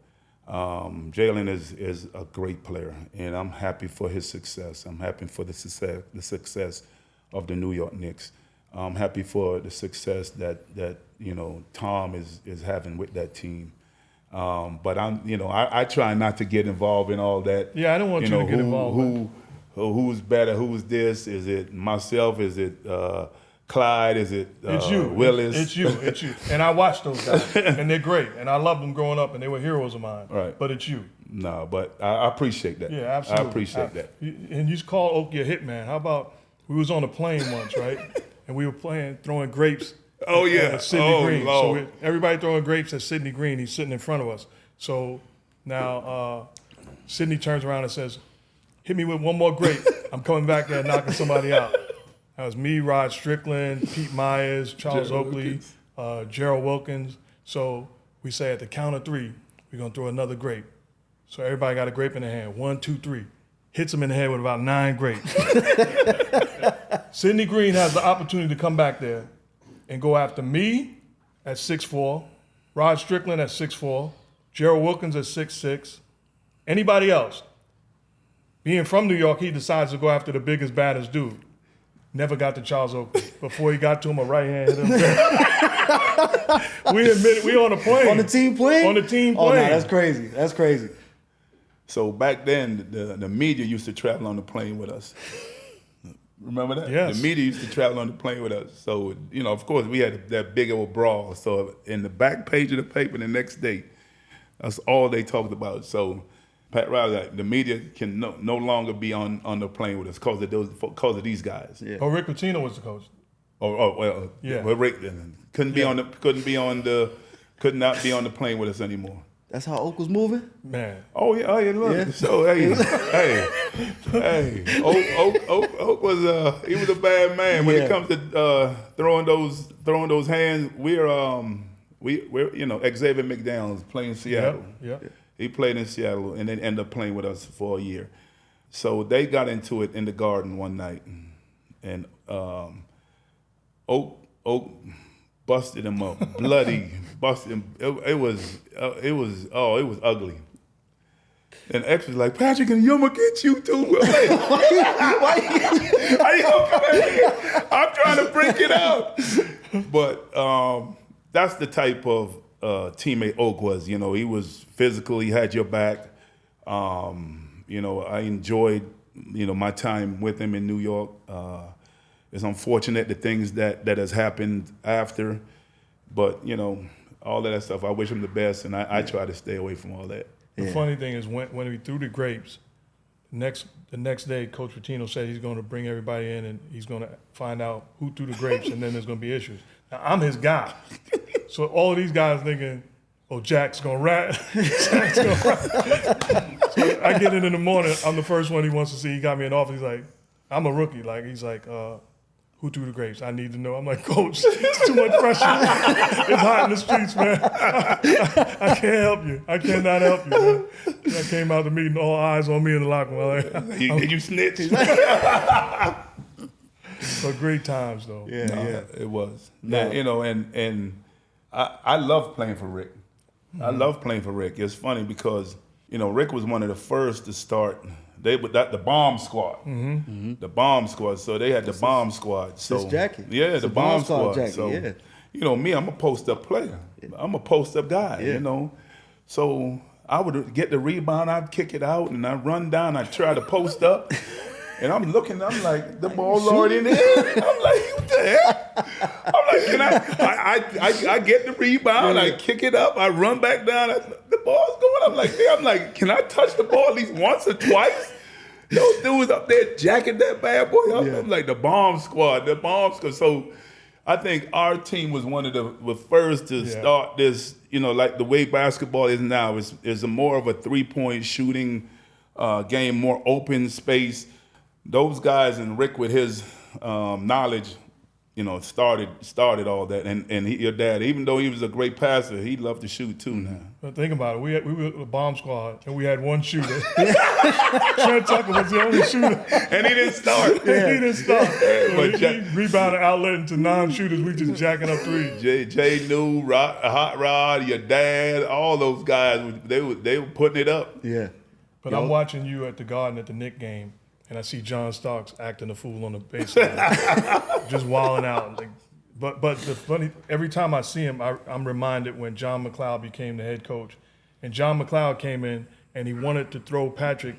Jalen is a great player, and I'm happy for his success. I'm happy for the success of the New York Knicks. I'm happy for the success that Tom is having with that team. But I try not to get involved in all that. Yeah, I don't want you to get involved. Who's better? Who's this? Is it myself? Is it Clyde? Is it it's you. Willis? It's you. It's you. And I watched those guys, and they're great. And I loved them growing up, and they were heroes of mine. Right. But it's you. No, but I appreciate that. Yeah, absolutely. I appreciate that. And you call Oak your hitman. How about we was on a plane once, right? And we were throwing grapes. Oh yeah, at Sidney Green. Lord. So everybody throwing grapes at Sidney Green. He's sitting in front of us. So now Sidney turns around and says, "Hit me with one more grape. I'm coming back there and knocking somebody out." That was me, Rod Strickland, Pete Myers, Charles Oakley, Gerald Wilkins. So we say at the count of 3, we're gonna throw another grape. So everybody got a grape in their hand. 1, 2, 3. Hits him in the head with about 9 grapes. Sidney Green has the opportunity to come back there and go after me at 6'4", Rod Strickland at 6'4", Gerald Wilkins at 6'6", anybody else. Being from New York, he decides to go after the biggest, baddest dude. Never got to Charles Oakley. Before he got to him, a right hand hit him. We admitted we on a plane. On the team plane? On the team plane. Oh, no, that's crazy. That's crazy. So back then, the media used to travel on the plane with us. Remember that? Yes. The media used to travel on the plane with us. So, of course, we had that big old brawl. So in the back page of the paper the next day, that's all they talked about. So Pat Riley, the media can no longer be on the plane with us because of these guys. Yeah. Oh, Rick Pitino was the coach. Well, Yeah. Well, Rick could not be on the plane with us anymore. That's how Oak was moving? Man. Oh yeah, look. Yeah. So Oak was he was a bad man when it comes to throwing those hands. We're Xavier McDowell's playing in Seattle. Yeah. He played in Seattle and then ended up playing with us for a year. So they got into it in the Garden one night, and Oak busted him up, bloody, busted him. It was ugly. And X was like, "Patrick, and I'm gonna get you too." Like, why you gonna come in here? I'm trying to break it up. But that's the type of teammate Oak was. He was physical. He had your back. I enjoyed my time with him in New York. It's unfortunate the things that has happened after, but all of that stuff. I wish him the best, and I try to stay away from all that. The funny thing is when we threw the grapes, the next day, Coach Pitino said he's going to bring everybody in and he's going to find out who threw the grapes, and then there's going to be issues. Now, I'm his guy, so all of these guys thinking, "Oh, Jack's going to rat." Jack's going to rat. So I get in the morning. I'm the first one he wants to see. He got me in the office. He's like, I'm a rookie. He's like, "Who threw the grapes? I need to know." I'm like, "Coach, it's too much pressure. It's hot in the streets, man. I can't help you. I cannot help you, man." I came out the meeting, all eyes on me in the locker room. Did you snitch? But great times though. Yeah, No, yeah. it was. No. Yeah, you know, and I love playing for Rick. I love playing for Rick. It's funny because, you know, Rick was one of the first to start. They were the bomb squad. The bomb squad. So they had the bomb squad. So this jacket. yeah, It's the a bomb squad. jacket, So yeah. you know me, I'm a post-up player. I'm a post-up guy, Yeah. you know. So I would get the rebound, I'd kick it out, and I'd run down, I'd try to post up. And I'm looking, I'm like, the ball's already in the air. I'm like, what the hell? I'm like, can I get the rebound, I kick it up, I run back down, the ball's going. I'm like, can I touch the ball at least once or twice? Those dudes up there jacking that bad boy up. Yeah. I'm like, the bomb squad. So I think our team was one of the first to start this, you know, like the way basketball is now, is a more of a three-point shooting game, more open space. Those guys and Rick with his knowledge, you know, started all that. And your dad, even though he was a great passer, he loved to shoot too now. But think about it. We were the bomb squad, and we had one shooter. Trent Tucker was the only shooter. And he didn't start. He didn't start. But He rebounded outlet into non-shooters. We just jacking up threes. Jay New, Hot Rod, your dad, all those guys, they were putting it up. Yeah. But I'm watching you at the Garden at the Knick game, and I see John Starks acting a fool on the baseline, just wilding out. Like, but the funny, every time I see him, I'm reminded when John McLeod became the head coach, and John McLeod came in and he wanted to throw Patrick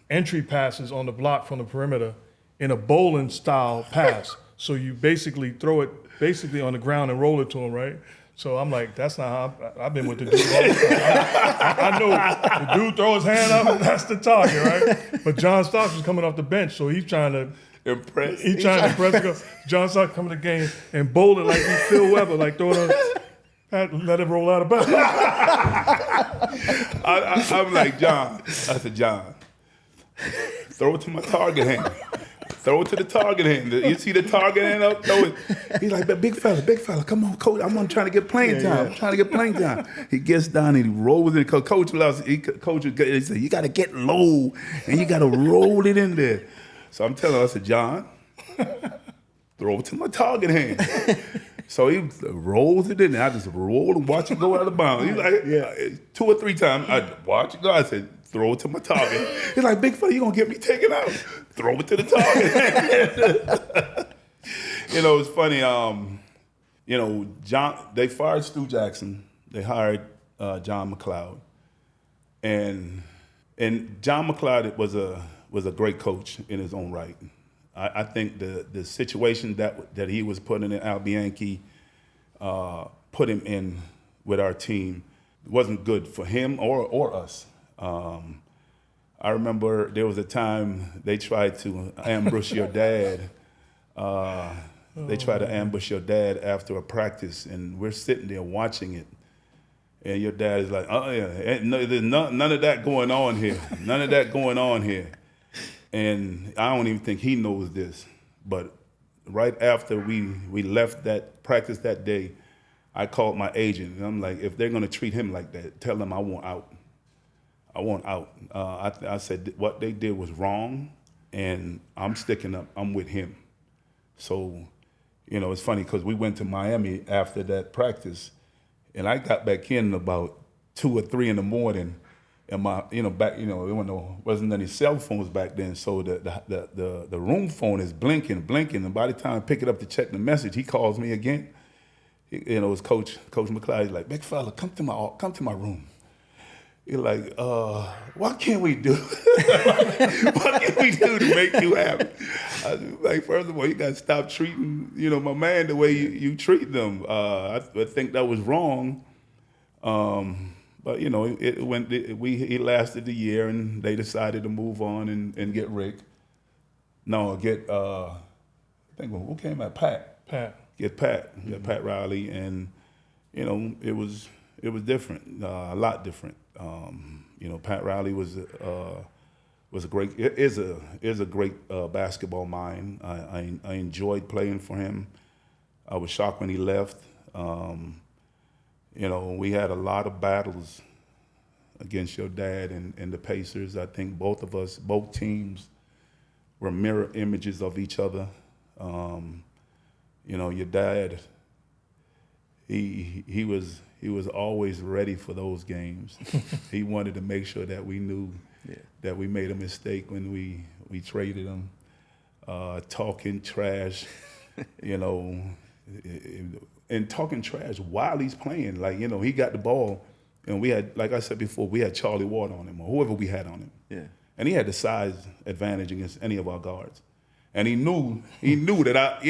entry passes on the block from the perimeter in a bowling style pass. So you basically throw it on the ground and roll it to him, right? So I'm like, that's not how I've been with the dude all the time. I know the dude throw his hand up, that's the target, right? But John Starks was coming off the bench, so he's trying to Impressed. He's trying to impress. John Starks coming to the game and bowl it like he's Phil Weber, like throwing let it roll out of bounds. I'm like, John. I said, John, throw it to my target hand. Throw it to the target hand. You see the target hand up? Throw it. He's like, but big fella, come on, coach. I'm trying to get playing time. I'm trying to get playing time. He gets down and he rolls it. Coach loves. Coach he said, you got to get low and you got to roll it in there. So I'm telling him, I said, John, throw it to my target hand. So he rolls it in there. I just roll and watch it go out of bounds. He's like, 2 or 3 times, I watch it go. I said, throw it to my target. He's like, big fella, you gonna get me taken out? Throw it to the target. You know, it's funny. You know, they fired Stu Jackson. They hired John McLeod, and John McLeod was a great coach in his own right. I think the situation that he was put in Al Bianchi put him in with our team wasn't good for him or us. I remember there was a time they tried to ambush your dad. They tried to ambush your dad after a practice, and we're sitting there watching it. And your dad is like, there's none of that going on here. None of that going on here. And I don't even think he knows this, but right after we left that practice that day, I called my agent, and I'm like, if they're gonna treat him like that, tell them I want out. I want out. I said what they did was wrong, and I'm sticking up. I'm with him. So, you know, it's funny because we went to Miami after that practice, and I got back in about 2 or 3 in the morning. And there wasn't any cell phones back then, so the room phone is blinking, and by the time I pick it up to check the message, he calls me again. You know, it's Coach McLeod. He's like, big fella, come to my room. He's like, what can we do? What can we do to make you happy? I was like, first of all, you gotta stop treating, my man the way you treat them. I think that was wrong. But he lasted a year, and they decided to move on and get Rick. No, I think who came at Pat. Get Pat. Mm-hmm. Get Pat Riley, and it was different, a lot different. Pat Riley was a great is a great basketball mind. I enjoyed playing for him. I was shocked when he left. We had a lot of battles against your dad and the Pacers. I think both teams were mirror images of each other. You know, your dad, he was always ready for those games. He wanted to make sure that we knew that we made a mistake when we traded him. Talking trash, you know, and talking trash while he's playing. Like, you know, he got the ball, and we had, like I said before, we had Charlie Ward on him, or whoever we had on him. Yeah. And he had the size advantage against any of our guards. And he knew that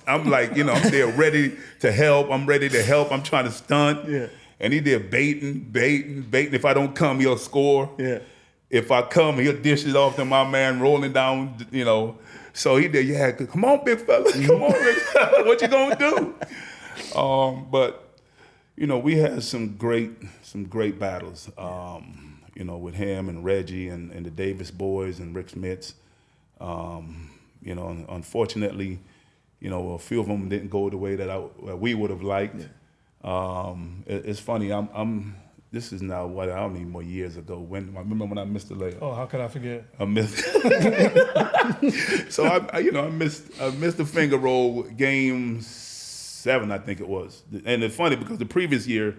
I'm like, you know, I'm there ready to help. I'm ready to help. I'm trying to stunt. Yeah. And he there baiting. If I don't come, he'll score. Yeah. If I come, he'll dish it off to my man rolling down, you know. So he did, yeah, come on, big fella. Come on, big fella. What you gonna do? But, you know, we had some great battles, you know, with him and Reggie and the Davis boys and Rick Smits. You know, unfortunately, you know, a few of them didn't go the way that we would have liked. Yeah. It's funny. This is now I don't even more years ago. I remember when I missed the layup. Oh, how could I forget? I missed. So I missed the finger roll game 7, I think it was. And it's funny because the previous year,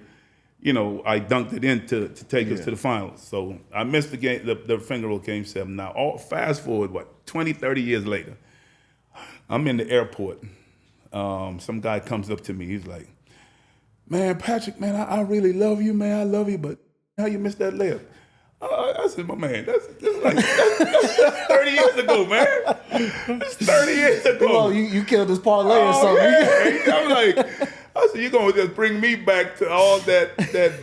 you know, I dunked it in to take us to the finals. So I missed the game, the finger roll game 7. Now, fast forward, 20, 30 years later, I'm in the airport. Some guy comes up to me. He's like, man, Patrick, man, I really love you, man. I love you, but how you missed that layup? I said, my man, that's 30 years ago, man. That's 30 years ago. Come on, you killed this parlay or something. Yeah. I'm like, I said, you're going to just bring me back to all that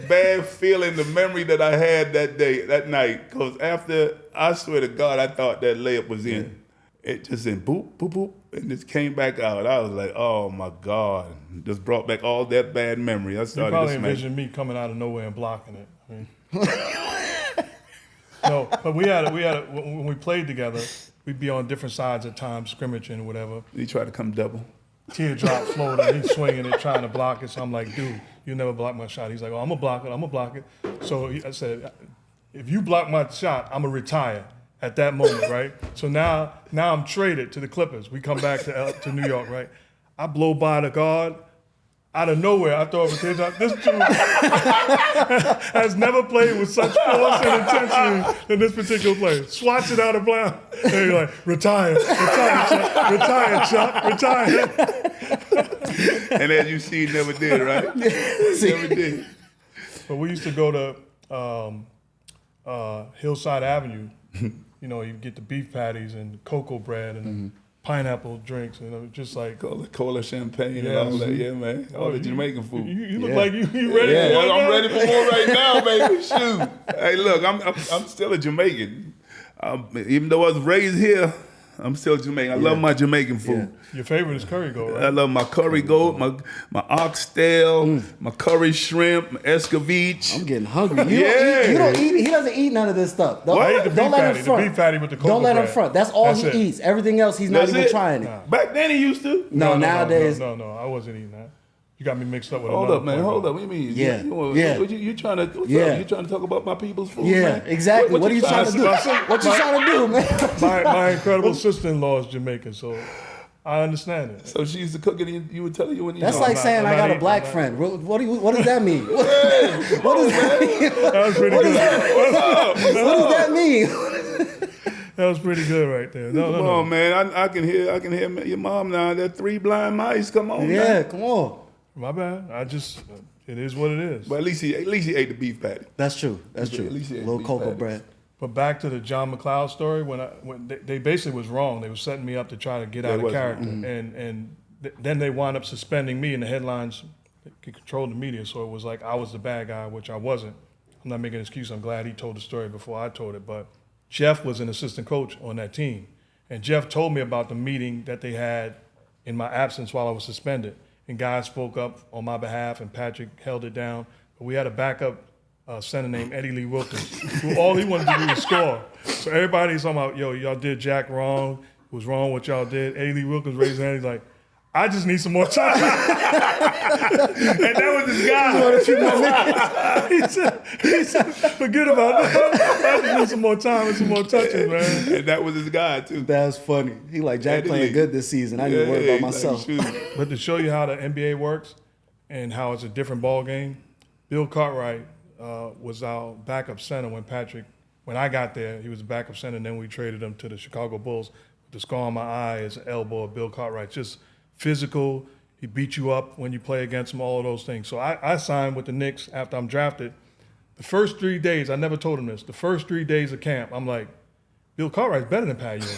bad feeling, the memory that I had that night. Because after, I swear to God, I thought that layup was in. It just in boop, boop, boop, and just came back out. I was like, oh my God. Just brought back all that bad memory. I started You probably envisioned me coming out of nowhere and blocking it. I mean, no, but we had when we played together, we'd be on different sides at times, scrimmaging or whatever. He tried to come double. Teardrop floating, he's swinging it, trying to block it. So I'm like, dude, you never block my shot. He's like, oh, I'm gonna block it. So I said, if you block my shot, I'm gonna retire at that moment, right? So now I'm traded to the Clippers. We come back to New York, right? I blow by the guard. Out of nowhere, I throw up a teardrop. This dude has never played with such force and intensity than this particular player. Swats it out of bounds. And you're like, retire, Chuck. And as you see, never did, right? Never did. But we used to go to Hillside Avenue. You know, you get the beef patties and cocoa bread and pineapple drinks, and it was just like Cola champagne and all that, yeah, man. All the Jamaican food. You look like you ready for more. I'm ready for more right now, baby. Shoot. Hey, look, I'm still a Jamaican. Even though I was raised here, I'm still Jamaican. I love my Jamaican food. Yeah. Your favorite is curry goat, right? I love my curry goat, my oxtail, my curry shrimp, my escovitch. I'm getting hungry. You don't eat. He doesn't eat none of this stuff. Don't let him front. The beef patty with the cocoa Don't let him bread. front. That's all he eats. Everything else, he's not even trying it. Nah. Back then he used to. No, nowadays. No, I wasn't eating that. You got me mixed up with Hold another up, man. point. Hold up. What do you mean? Yeah. You trying to? What's up? You trying to talk about my people's food? Yeah, man? exactly. What are you trying to do? What you trying to do, man? My incredible sister-in-law is Jamaican, so I understand it. So she used to cook it, and you would tell you when you. That's like saying I got a black friend. What does that mean? What does that mean? That was pretty good. What does that mean? That was pretty good right there. Come on, man. I can hear your mom now. That 3 blind mice. Come on, Yeah, man. come on. My bad. It is what it is. But at least he ate the beef patty. That's true. That's true. At least he ate Little beef cocoa patties. bread. But back to the John McLeod story, when they basically was wrong. They were setting me up to try to get out of character, and then they wound up suspending me, and the headlines controlled the media, so it was like I was the bad guy, which I wasn't. I'm not making an excuse. I'm glad he told the story before I told it. But Jeff was an assistant coach on that team, and Jeff told me about the meeting that they had in my absence while I was suspended, and guys spoke up on my behalf, and Patrick held it down. But we had a backup center named Eddie Lee Wilkins, who all he wanted to do was score. So everybody's talking about, yo, y'all did Jack wrong. It was wrong what y'all did. Eddie Lee Wilkins raised his hand. He's like, I just need some more touches. And that was this guy. He said, forget about that. I just need some more time and some more touches, man. And that was his guy, too. That's funny. He like, Jack playing good this season. I need to worry about myself. But to show you how the NBA works and how it's a different ball game, Bill Cartwright was our backup center when I got there. He was a backup center, and then we traded him to the Chicago Bulls. The scar on my eye is an elbow of Bill Cartwright. Just physical. He beat you up when you play against him, all of those things. So I signed with the Knicks after I'm drafted. The first 3 days, I never told him this, the first 3 days of camp, I'm like, Bill Cartwright's better than Pat Ewing.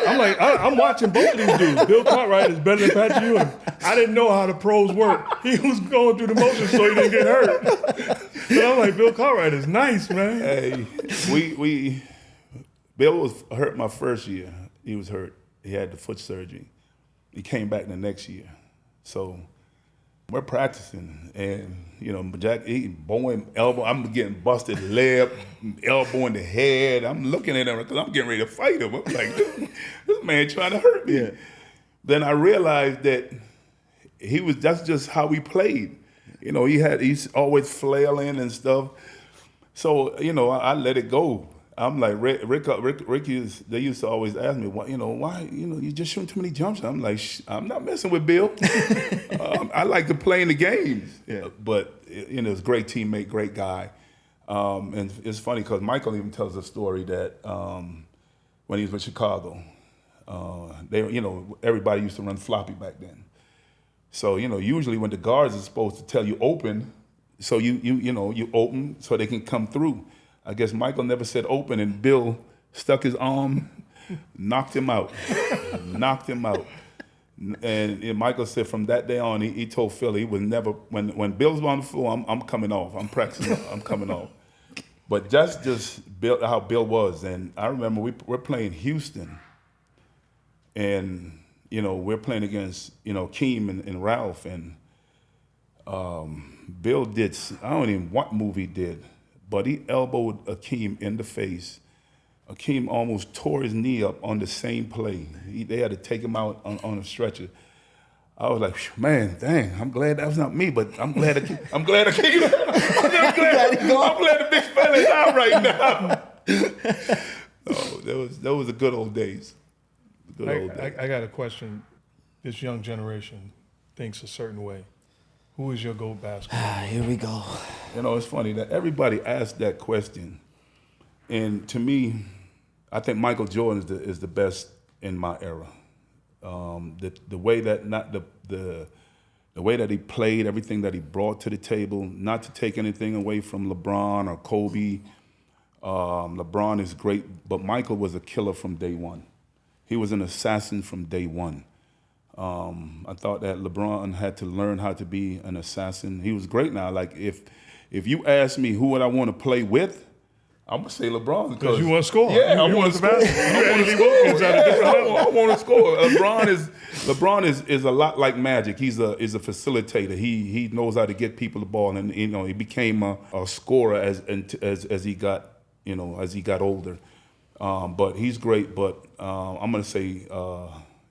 I'm like, I'm watching both of these dudes. Bill Cartwright is better than Patrick Ewing. I didn't know how the pros work. He was going through the motions so he didn't get hurt. But I'm like, Bill Cartwright is nice, man. Hey, Bill was hurt my first year. He was hurt. He had the foot surgery. He came back the next year. So we're practicing, and Jack, bowing elbow. I'm getting busted leg, elbow in the head. I'm looking at him because I'm getting ready to fight him. I'm like, this man trying to hurt me. Yeah. Then I realized that that's just how he played. He's always flailing and stuff. So I let it go. I'm like, Rick they used to always ask me, why you just shooting too many jumps? I'm like, I'm not messing with Bill. I like to play in the games. Yeah. But, it's a great teammate, great guy. And it's funny because Michael even tells a story that when he was in Chicago, everybody used to run floppy back then. So, usually when the guards are supposed to tell you open, so you open so they can come through. I guess Michael never said open, and Bill stuck his arm, knocked him out. And Michael said from that day on, he told Philly he was never, when Bill's on the floor, I'm coming off. I'm practicing, I'm coming off. But that's just how Bill was. And I remember we're playing Houston, and we're playing against Keem and Ralph, and Bill did, I don't even know what move he did, but he elbowed Akeem in the face. Akeem almost tore his knee up on the same play. They had to take him out on a stretcher. I was like, man, dang, I'm glad that was not me, but I'm glad Akeem. I'm glad the big fella's out right now. Those were the good old days. I got a question. This young generation thinks a certain way. Who is your GOAT basketball? Here we go. It's funny that everybody asks that question. And to me, I think Michael Jordan is the best in my era. The way that he played, everything that he brought to the table, not to take anything away from LeBron or Kobe. LeBron is great, but Michael was a killer from day one. He was an assassin from day one. I thought that LeBron had to learn how to be an assassin. He was great now. Like if you ask me who would I want to play with, I'm gonna say LeBron because you want to score. Yeah, I want to score. I want to score. LeBron is a lot like Magic. He's a facilitator. He knows how to get people the ball, and he became a scorer as he got older. But he's great. But I'm gonna say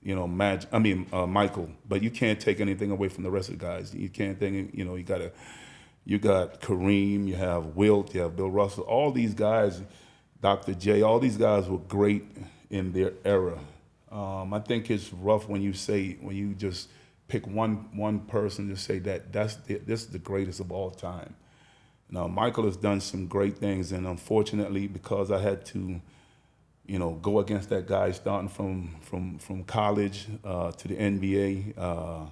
Michael. But you can't take anything away from the rest of the guys. You can't think. You got Kareem, you have Wilt, you have Bill Russell. All these guys, Dr. J, all these guys were great in their era. I think it's rough when you just pick one person to say this is the greatest of all time. Now, Michael has done some great things, and unfortunately, because I had to, go against that guy starting from college to the NBA.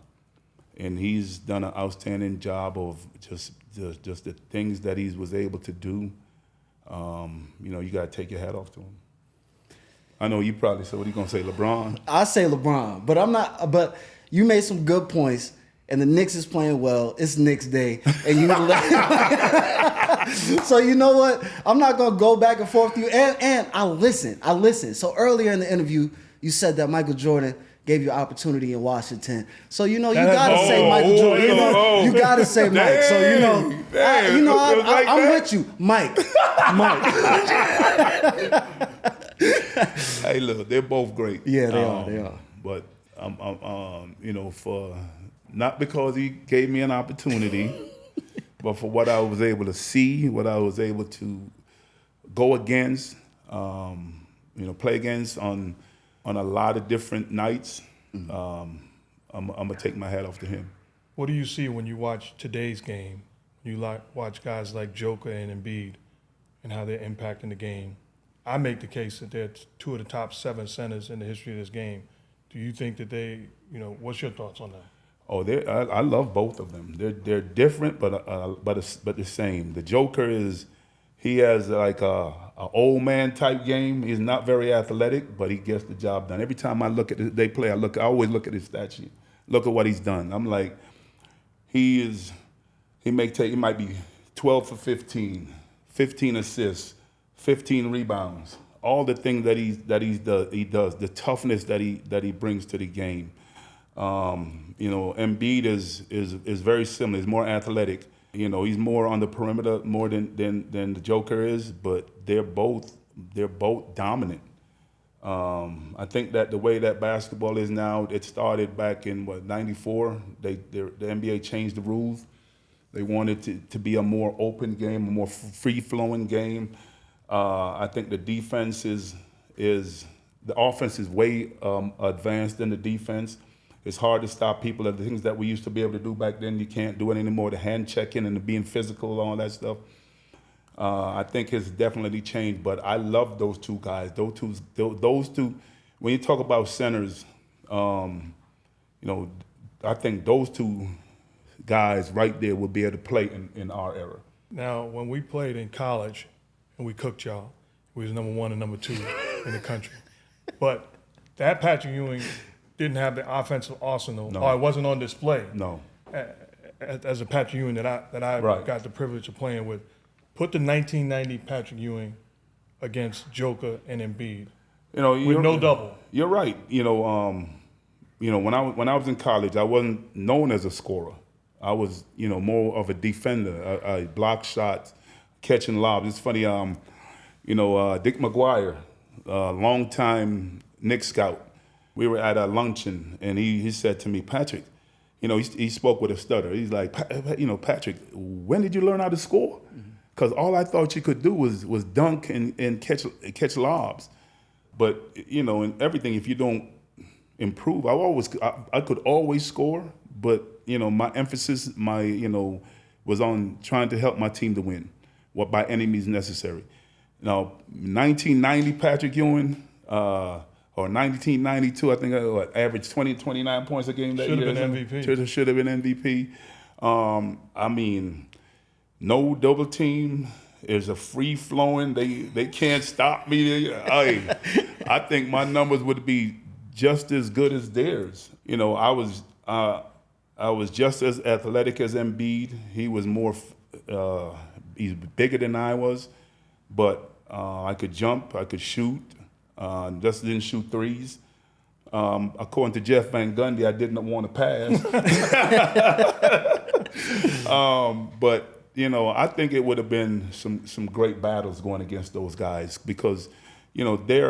And he's done an outstanding job of just the things that he was able to do. You got to take your hat off to him. I know you probably said, what are you going to say, LeBron? I say LeBron, but I'm not. But you made some good points, and the Knicks is playing well. It's Knicks Day, and you so you know what? I'm not going to go back and forth with you, and I listen. So earlier in the interview, you said that Michael Jordan gave you an opportunity in Washington. So, you gotta say Michael Jordan. You gotta say Mike. So, I'm with you. Mike. Hey, look, they're both great. Yeah, they are. But you know, for not because he gave me an opportunity, but for what I was able to see, what I was able to go against, you know, play against on a lot of different nights. I'm gonna take my hat off to him. What do you see when you watch today's game? You watch guys like Joker and Embiid and how they're impacting the game. I make the case that they're two of the top 7 centers in the history of this game. Do you think that they, you know, what's your thoughts on that? Oh, I love both of them. They're different, but the same. The Joker he has like a old man type game. He's not very athletic, but he gets the job done. Every time I look at they play, I always look at his stat sheet. Look at what he's done. I'm like, he might be 12 for 15, 15 assists, 15 rebounds. All the things that he does, the toughness that he brings to the game. You know, Embiid is very similar. He's more athletic. You know, he's more on the perimeter more than the Joker is, but they're both dominant. I think that the way that basketball is now, it started back in '94. The NBA changed the rules. They wanted to be a more open game, a more free-flowing game. I think the defense the offense is way advanced than the defense. It's hard to stop people. The things that we used to be able to do back then, you can't do it anymore. The hand checking and the being physical, all that stuff. I think it's definitely changed. But I love those two guys. Those two. When you talk about centers, you know, I think those two guys right there would be able to play in our era. Now, when we played in college and we cooked y'all, we was #1 and #2 in the country. But that Patrick Ewing didn't have the offensive arsenal, no. or it wasn't on display. No. As a Patrick Ewing that I Right. got the privilege of playing with. Put the 1990 Patrick Ewing against Joker and Embiid. You know, with no double. You're right. You know, when I was in college, I wasn't known as a scorer. I was, you know, more of a defender. I blocked shots, catching lobs. It's funny. You know, Dick McGuire, longtime Knicks scout. We were at a luncheon, and he said to me, Patrick, you know, he spoke with a stutter. He's like, you know, Patrick, when did you learn how to score? Because all I thought you could do was dunk and catch lobs. But, you know, in everything, if you don't improve, I could always score, but, you know, my emphasis, was on trying to help my team to win, by any means necessary. Now, 1990 Patrick Ewing, or 1992, I think I averaged 29 points a game that year. Should have been MVP. Should have been MVP. I mean, no double team. It's a free-flowing. They can't stop me. I think my numbers would be just as good as theirs. You know, I was just as athletic as Embiid. He was more, he's bigger than I was, but I could jump, I could shoot. Just didn't shoot threes. According to Jeff Van Gundy, I didn't want to pass. But you know, I think it would have been some great battles going against those guys because, you know, they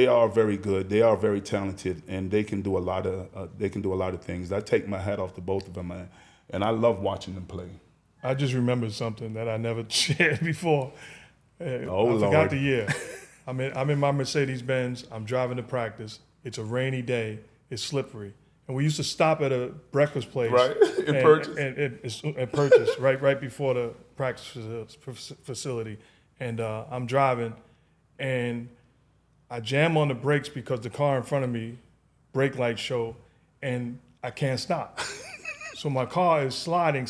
are very good, they are very talented, and they can do a lot of things. I take my hat off to both of them, man, and I love watching them play. I just remembered something that I never shared before. I Lord. forgot the year. I'm in my Mercedes-Benz. I'm driving to practice. It's a rainy day. It's slippery. And we used to stop at a breakfast place. Right, in Purchase. And Purchase, right before the practice facility. And I'm driving, and I jam on the brakes because the car in front of me, brake lights show, and I can't stop. So my car is sliding,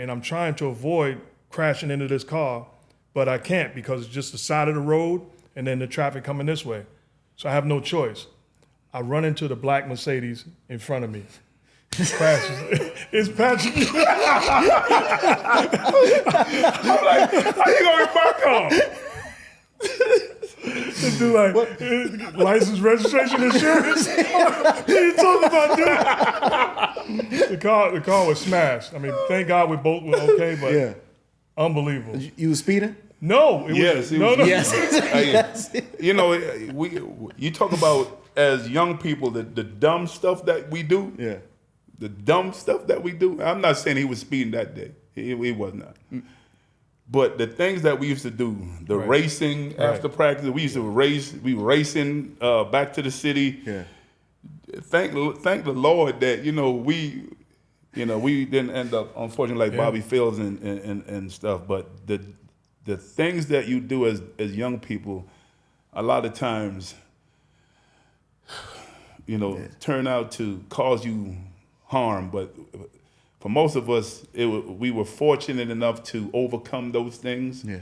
and I'm trying to avoid crashing into this car, but I can't because it's just the side of the road, and then the traffic coming this way. So I have no choice. I run into the black Mercedes in front of me. Crashes. It's Patrick. I'm like, how you gonna get my car? This dude like, license, registration, insurance. What are you talking about, dude? The car was smashed. I mean, thank God we both were okay, but Yeah. unbelievable. You was speeding? No, Yes, no. Yes. You know, you talk about as young people, the dumb stuff that we do. Yeah. The dumb stuff that we do. I'm not saying he was speeding that day. He was not. But the things that we used to do, the racing after practice, we used to race. We were racing back to the city. Yeah. Thank the Lord that we didn't end up unfortunately like Bobby Fields and stuff. But the things that you do as young people, a lot of times, turn out to cause you harm. But for most of us, we were fortunate enough to overcome those things. Yeah.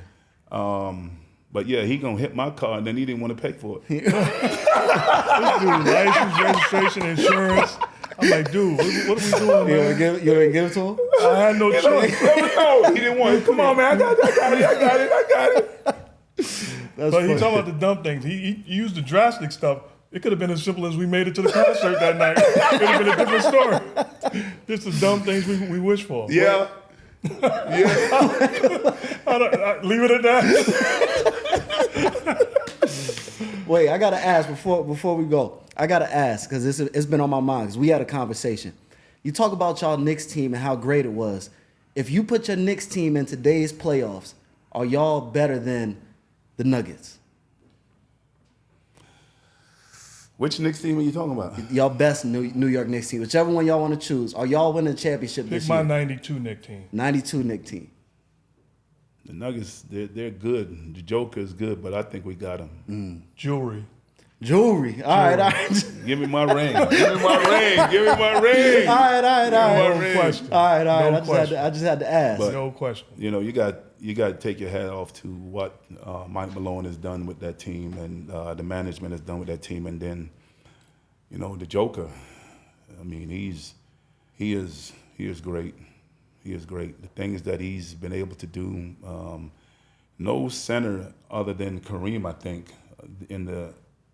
But yeah, he gonna hit my car, and then he didn't want to pay for it. This dude, license, registration, insurance. I'm like, dude, what are we doing, man? You didn't give it to him? I had no choice. No, he didn't want it. Come on, man, I got it. But he's talking about the dumb things. He used the drastic stuff. It could have been as simple as we made it to the concert that night. It could have been a different story. Just the dumb things we wish for. Yeah. Leave it at that. Wait, I gotta ask before we go. I gotta ask because it's been on my mind. Cause we had a conversation. You talk about y'all Knicks team and how great it was. If you put your Knicks team in today's playoffs, are y'all better than the Nuggets? Which Knicks team are you talking about? Y'all best New York Knicks team, whichever one y'all want to choose. Are y'all winning the championship this Pick year? my 92 Knick team. 92 Knicks team. The Nuggets, they're good. The Joker is good, but I think we got him. Jewelry. All right. Give me my ring. Give me my ring. All right. No question. All right. No question. I just had to ask. But, no question. You got to take your hat off to what Mike Malone has done with that team and the management has done with that team, and then the Joker. I mean, he is great. He is great. The things that he's been able to do. No center other than Kareem, I think,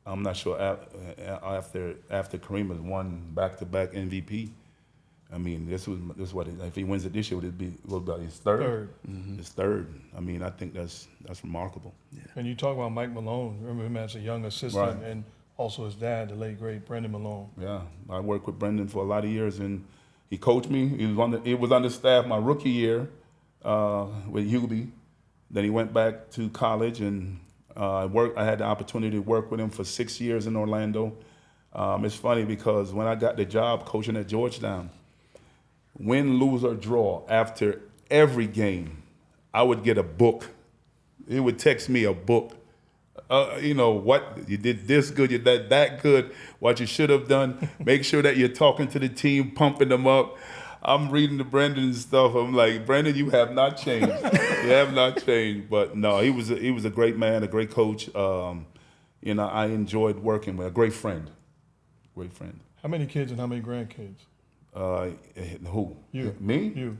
I'm not sure after Kareem has won back-to-back MVP. I mean, this is what if he wins it this year, it'd be about his third. His third. I mean, I think that's remarkable. Yeah. And you talk about Mike Malone. Remember him as a young assistant, and also his dad, the late great Brendan Malone. Yeah, I worked with Brendan for a lot of years, and he coached me. He was on the staff my rookie year with Hubie. Then he went back to college and. I had the opportunity to work with him for 6 years in Orlando. It's funny because when I got the job coaching at Georgetown, win, lose, or draw, after every game, I would get a book. He would text me a book. What you did this good, you did that good, what you should have done. Make sure that you're talking to the team, pumping them up. I'm reading the Brendan stuff. I'm like, Brendan, you have not changed. You have not changed. But no, he was a great man, a great coach. I enjoyed working with a great friend. Great friend. How many kids and how many grandkids? Who? You. Me? You.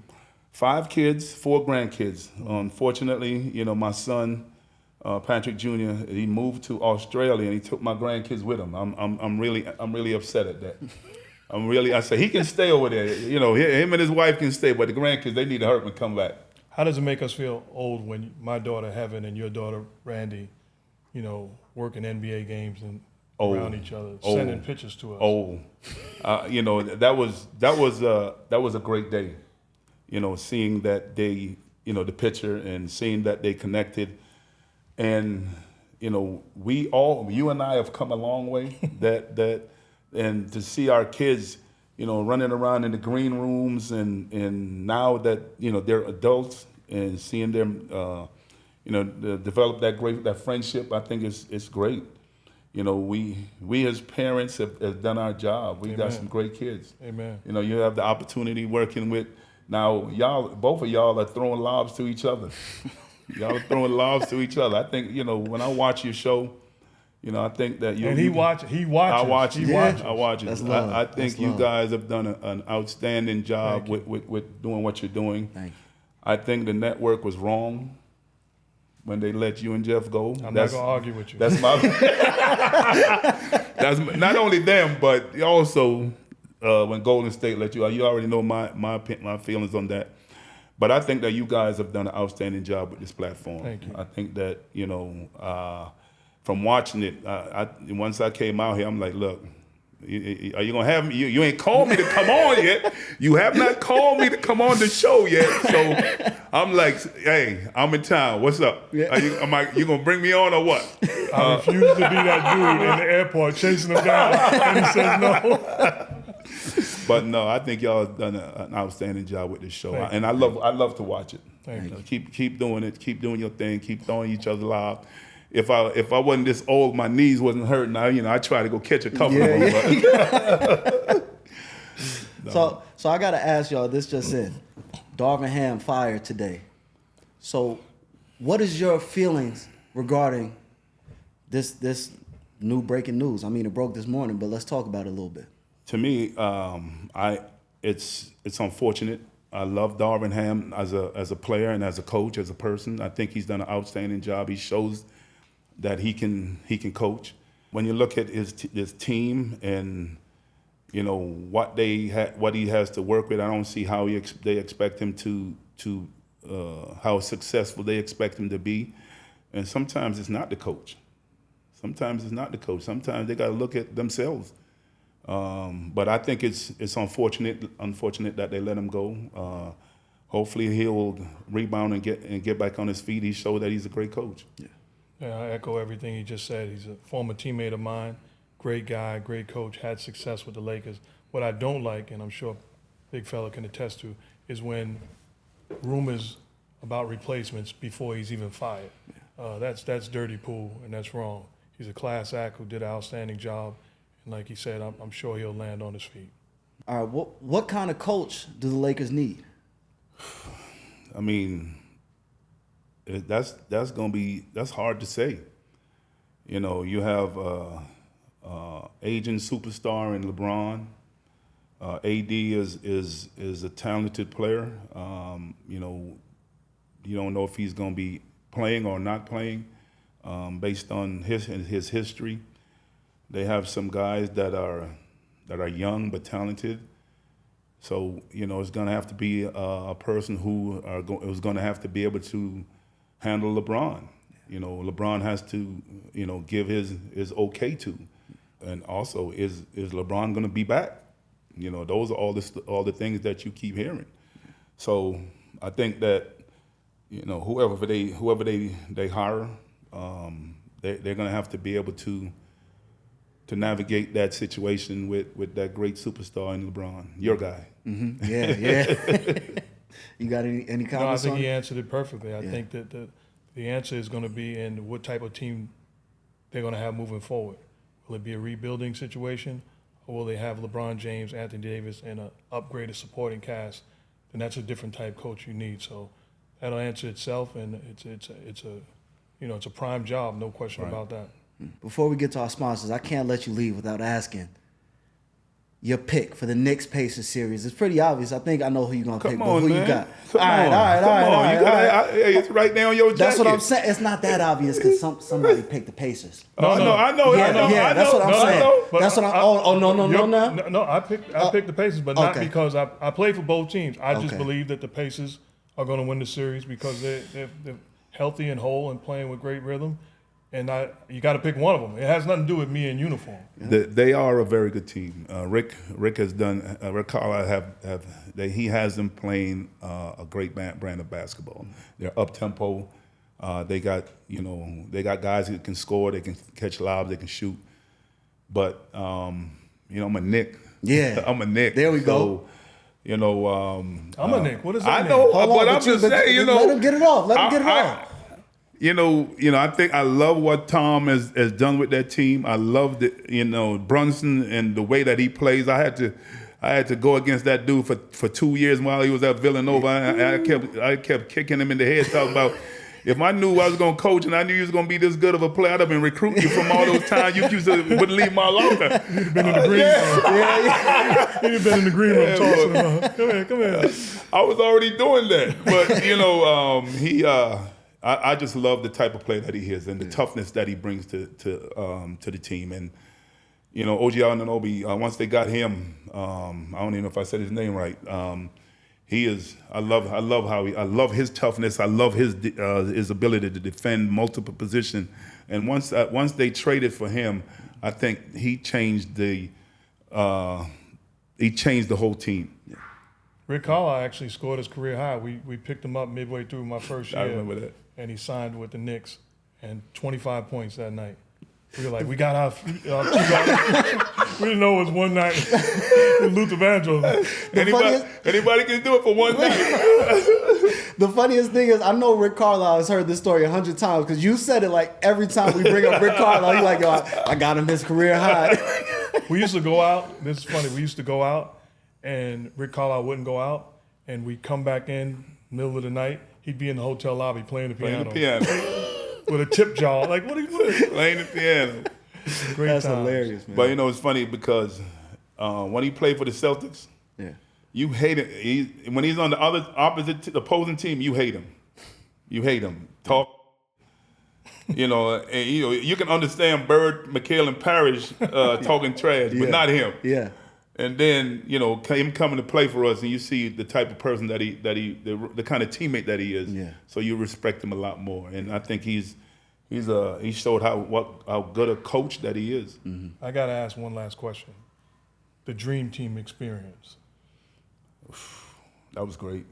5 kids, 4 grandkids. Unfortunately, my son, Patrick Jr., he moved to Australia and he took my grandkids with him. I'm really upset at that. I say he can stay over there. Him and his wife can stay, but the grandkids, they need to hurry and come back. How does it make us feel old when my daughter Heaven and your daughter Randy, working NBA games and around each other, sending pictures to us? That was a great day. Seeing that they, the picture and seeing that they connected, and you and I have come a long way. And to see our kids, running around in the green rooms, and now that they're adults, and seeing them, develop that friendship, I think it's great. We as parents have done our job. We got some great kids. Amen. You have the opportunity working with now both of y'all are throwing lobs to each other. Y'all are throwing lobs to each other. I think when I watch your show. I think that you. And he watches. I watch it. I watch it. That's love. I think That's you love. guys have done an outstanding job with doing what you're doing. Thank you. I think the network was wrong when they let you and Jeff go. I'm not gonna argue with you. That's my. That's not only them, but also when Golden State let you. You already know my feelings on that. But I think that you guys have done an outstanding job with this platform. Thank you. I think that from watching it, once I came out here, I'm like, look, are you gonna have me? You ain't called me to come on yet. You have not called me to come on the show yet. So I'm like, hey, I'm in town. What's up? Yeah. You gonna bring me on or what? I refuse to be that dude in the airport chasing him down, and he says no. But no, I think y'all have done an outstanding job with this show, Thank and I love to watch it. Thank you. Keep doing it. Keep doing your thing. Keep throwing each other live. If I wasn't this old, my knees wasn't hurting. I try to go catch a couple of them. So I gotta ask y'all. This just in: Darvin Ham fired today. So, what is your feelings regarding this new breaking news? I mean, it broke this morning, but let's talk about it a little bit. To me, it's unfortunate. I love Darvin Ham as a player and as a coach, as a person. I think he's done an outstanding job. He shows that he can coach. When you look at his team and what he has to work with, I don't see how they expect him to how successful they expect him to be. And sometimes it's not the coach. Sometimes they got to look at themselves. But I think it's unfortunate that they let him go. Hopefully he'll rebound and get back on his feet. He showed that he's a great coach. Yeah, I echo everything he just said. He's a former teammate of mine, great guy, great coach, had success with the Lakers. What I don't like, and I'm sure Big Fella can attest to, is when rumors about replacements before he's even fired. That's dirty pool, and that's wrong. He's a class act who did an outstanding job, and like he said, I'm sure he'll land on his feet. All right, what kind of coach do the Lakers need? I mean, that's hard to say. You have aging superstar in LeBron. AD is a talented player. You don't know if he's going to be playing or not playing based on his history. They have some guys that are young but talented. So it's going to have to be a person who is going to have to be able to handle LeBron. LeBron has to give his okay to, and also is LeBron going to be back? Those are all the things that you keep hearing. So I think that whoever they hire, they're going to have to be able to navigate that situation with that great superstar in LeBron, your guy. Mm-hmm. Yeah. You got any comments? No, I think on he it? answered it perfectly. I think that the answer is going to be in what type of team they're going to have moving forward. Will it be a rebuilding situation, or will they have LeBron James, Anthony Davis, and an upgraded supporting cast? Then that's a different type coach you need. So that'll answer itself, and it's a prime job, no question about that. Before we get to our sponsors, I can't let you leave without asking your pick for the Knicks Pacers series. It's pretty obvious. I think I know who you're gonna pick, but who you got? All right. Hey, it's right there on your jacket. That's what I'm saying. It's not that obvious because somebody picked the Pacers. I know. That's what I'm saying. That's what I'm. No, I picked the Pacers, but not because I played for both teams. I just believe that the Pacers are going to win the series because they're healthy and whole and playing with great rhythm. And you got to pick one of them. It has nothing to do with me in uniform. They are a very good team. Rick has done. Rick Carlisle he has them playing a great brand of basketball. They're up tempo. They got guys who can score. They can catch lobs. They can shoot. But I'm a Knick. Yeah, I'm a Knick. There we go. I'm a Knick. What does that mean? I know, but I'm just saying. Let him get it off. Let him get it off. I love what Tom has done with that team. I love Brunson and the way that he plays. I had to go against that dude for 2 years while he was at Villanova. I kept kicking him in the head, talking about if I knew I was going to coach and I knew you was going to be this good of a player, I'd have been recruiting you from all those times you wouldn't leave my locker. You'd have been in the green room. You'd have been in the green room tossing him. Come here. I was already doing that, but I just love the type of player that he is and the toughness that he brings to the team. And OG Anunoby, once they got him, I don't even know if I said his name right. he is. I love his toughness. I love his ability to defend multiple positions. And once they traded for him, I think he changed the whole team. Rick Carlisle actually scored his career high. We picked him up midway through my first year. I remember that. And he signed with the Knicks, and 25 points that night. We were like, we got our $2. We didn't know it was one night with Luther Vandross. Anybody can do it for one night. The funniest thing is, I know Rick Carlisle has heard this story 100 times because you said it like every time we bring up Rick Carlisle. He's like, yo, I got him his career high. We used to go out. This is funny. We used to go out, and Rick Carlisle wouldn't go out, and we'd come back in middle of the night. He'd be in the hotel lobby playing the piano. With a tip jaw. Like, what are you doing? Playing the piano. Great That's times. hilarious, man. But you know, it's funny because when he played for the Celtics, you hate it. When he's on the opposing team, you hate him. You hate him. Talk. You know, and you can understand Bird, McHale, and Parrish talking trash, but not him. Yeah. And then, you know, him coming to play for us, and you see the type of person the kind of teammate that he is. Yeah. So you respect him a lot more. And I think he showed how good a coach that he is. Mm-hmm. I got to ask one last question. The Dream Team experience. That was great.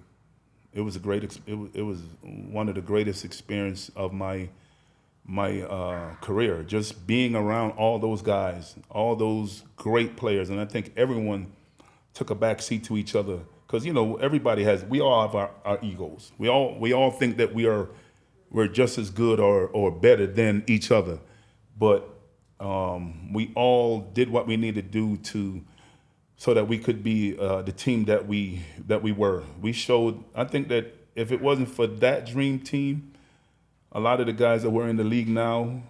It was it was one of the greatest experience of my career, just being around all those guys, all those great players. And I think everyone took a back seat to each other because, you know, we all have our egos. We all think that we're just as good or better than each other. But we all did what we needed to do so that we could be the team that we were. We showed, I think that if it wasn't for that dream team, a lot of the guys that were in the league now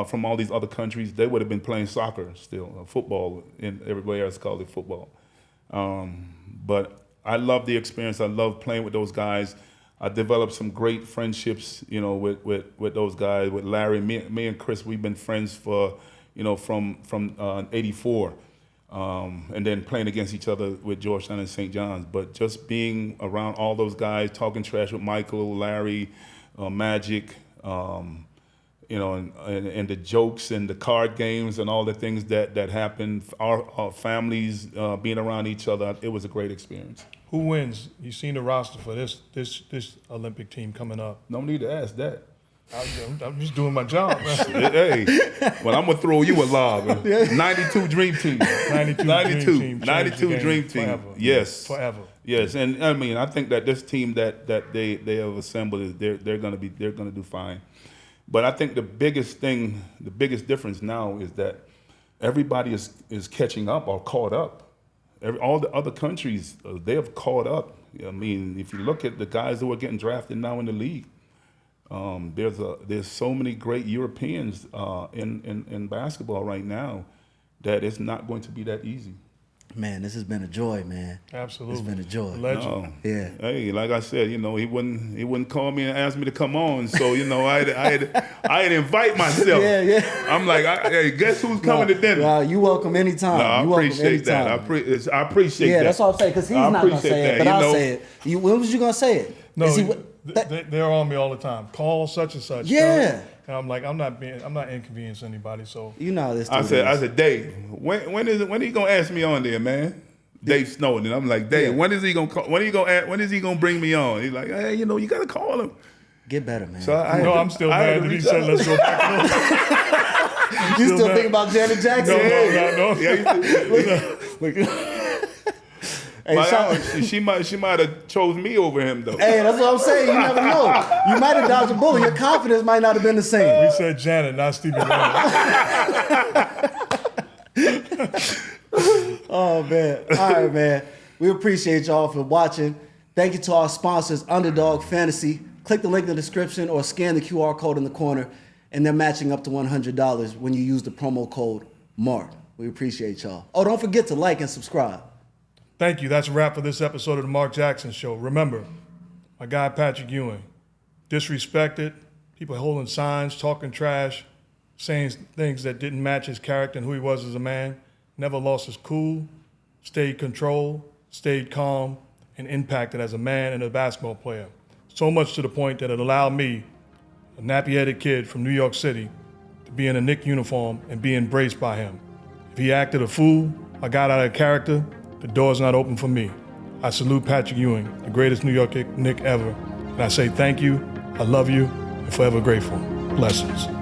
from all these other countries, they would have been playing soccer still, football, and everybody else called it football. But I love the experience. I love playing with those guys. I developed some great friendships, you know, with those guys, with Larry. Me and Chris, we've been friends for, you know, from '84. And then playing against each other with Georgetown and St.JOHN'S. But just being around all those guys, talking trash with Michael, Larry, Magic, you know, and the jokes and the card games and all the things that happened, our families being around each other, it was a great experience. Who wins? You've seen the roster for this Olympic team coming up. No need to ask that. I'm just doing my job. Hey, well, I'm gonna throw you a lob. 92 Dream Team. 92 Dream Team. Forever. Yes. Forever. Yes, and I mean, I think that this team that they have assembled, they're gonna do fine. But I think the biggest difference now is that everybody is catching up or caught up. All the other countries, they have caught up. I mean, if you look at the guys who are getting drafted now in the league, there's so many great Europeans in basketball right now that it's not going to be that easy. Man, this has been a joy, man. Absolutely. It's been a joy. Legend. No. Yeah. Hey, like I said, you know, he wouldn't call me and ask me to come on. So, you know, I had to invite myself. Yeah. I'm like, hey, guess who's coming to dinner? Nah, you welcome anytime. No, I you welcome appreciate that. anytime. I appreciate that. Yeah, that's what I'm saying, because he's not going to appreciate say it, that. but You I'll know, say it. When was you going to say it? No, they're on me all the time. Call such and such. Yeah. And I'm like, I'm not inconveniencing anybody. So You know how this I dude said, is. Dave, when are you gonna ask me on there, man? Dave Snowden. And I'm like, Dave, when is he gonna call? When is he gonna bring me on? He's like, hey, you know, you gotta call him. Get better, man. So I'm still mad that he said, let's go back. You still thinking about Janet Jackson? No. Hey, she might have chose me over him though. Hey, that's what I'm saying. You never know. You might have dodged a bullet. Your confidence might not have been the same. We said Janet, not Stevie Wonder. Oh, man. All right, man. We appreciate y'all for watching. Thank you to our sponsors, Underdog Fantasy. Click the link in the description or scan the QR code in the corner, and they're matching up to $100 when you use the promo code MARK. We appreciate y'all. Oh, don't forget to like and subscribe. Thank you. That's a wrap for this episode of The Mark Jackson Show. Remember, my guy Patrick Ewing, disrespected, people holding signs, talking trash, saying things that didn't match his character and who he was as a man, never lost his cool, stayed controlled, stayed calm, and impacted as a man and a basketball player. So much to the point that it allowed me, a nappy-headed kid from New York City, to be in a Knick uniform and be embraced by him. If he acted a fool, I got out of character, the door's not open for me. I salute Patrick Ewing, the greatest New York Knick ever, and I say thank you, I love you, and forever grateful. Blessings.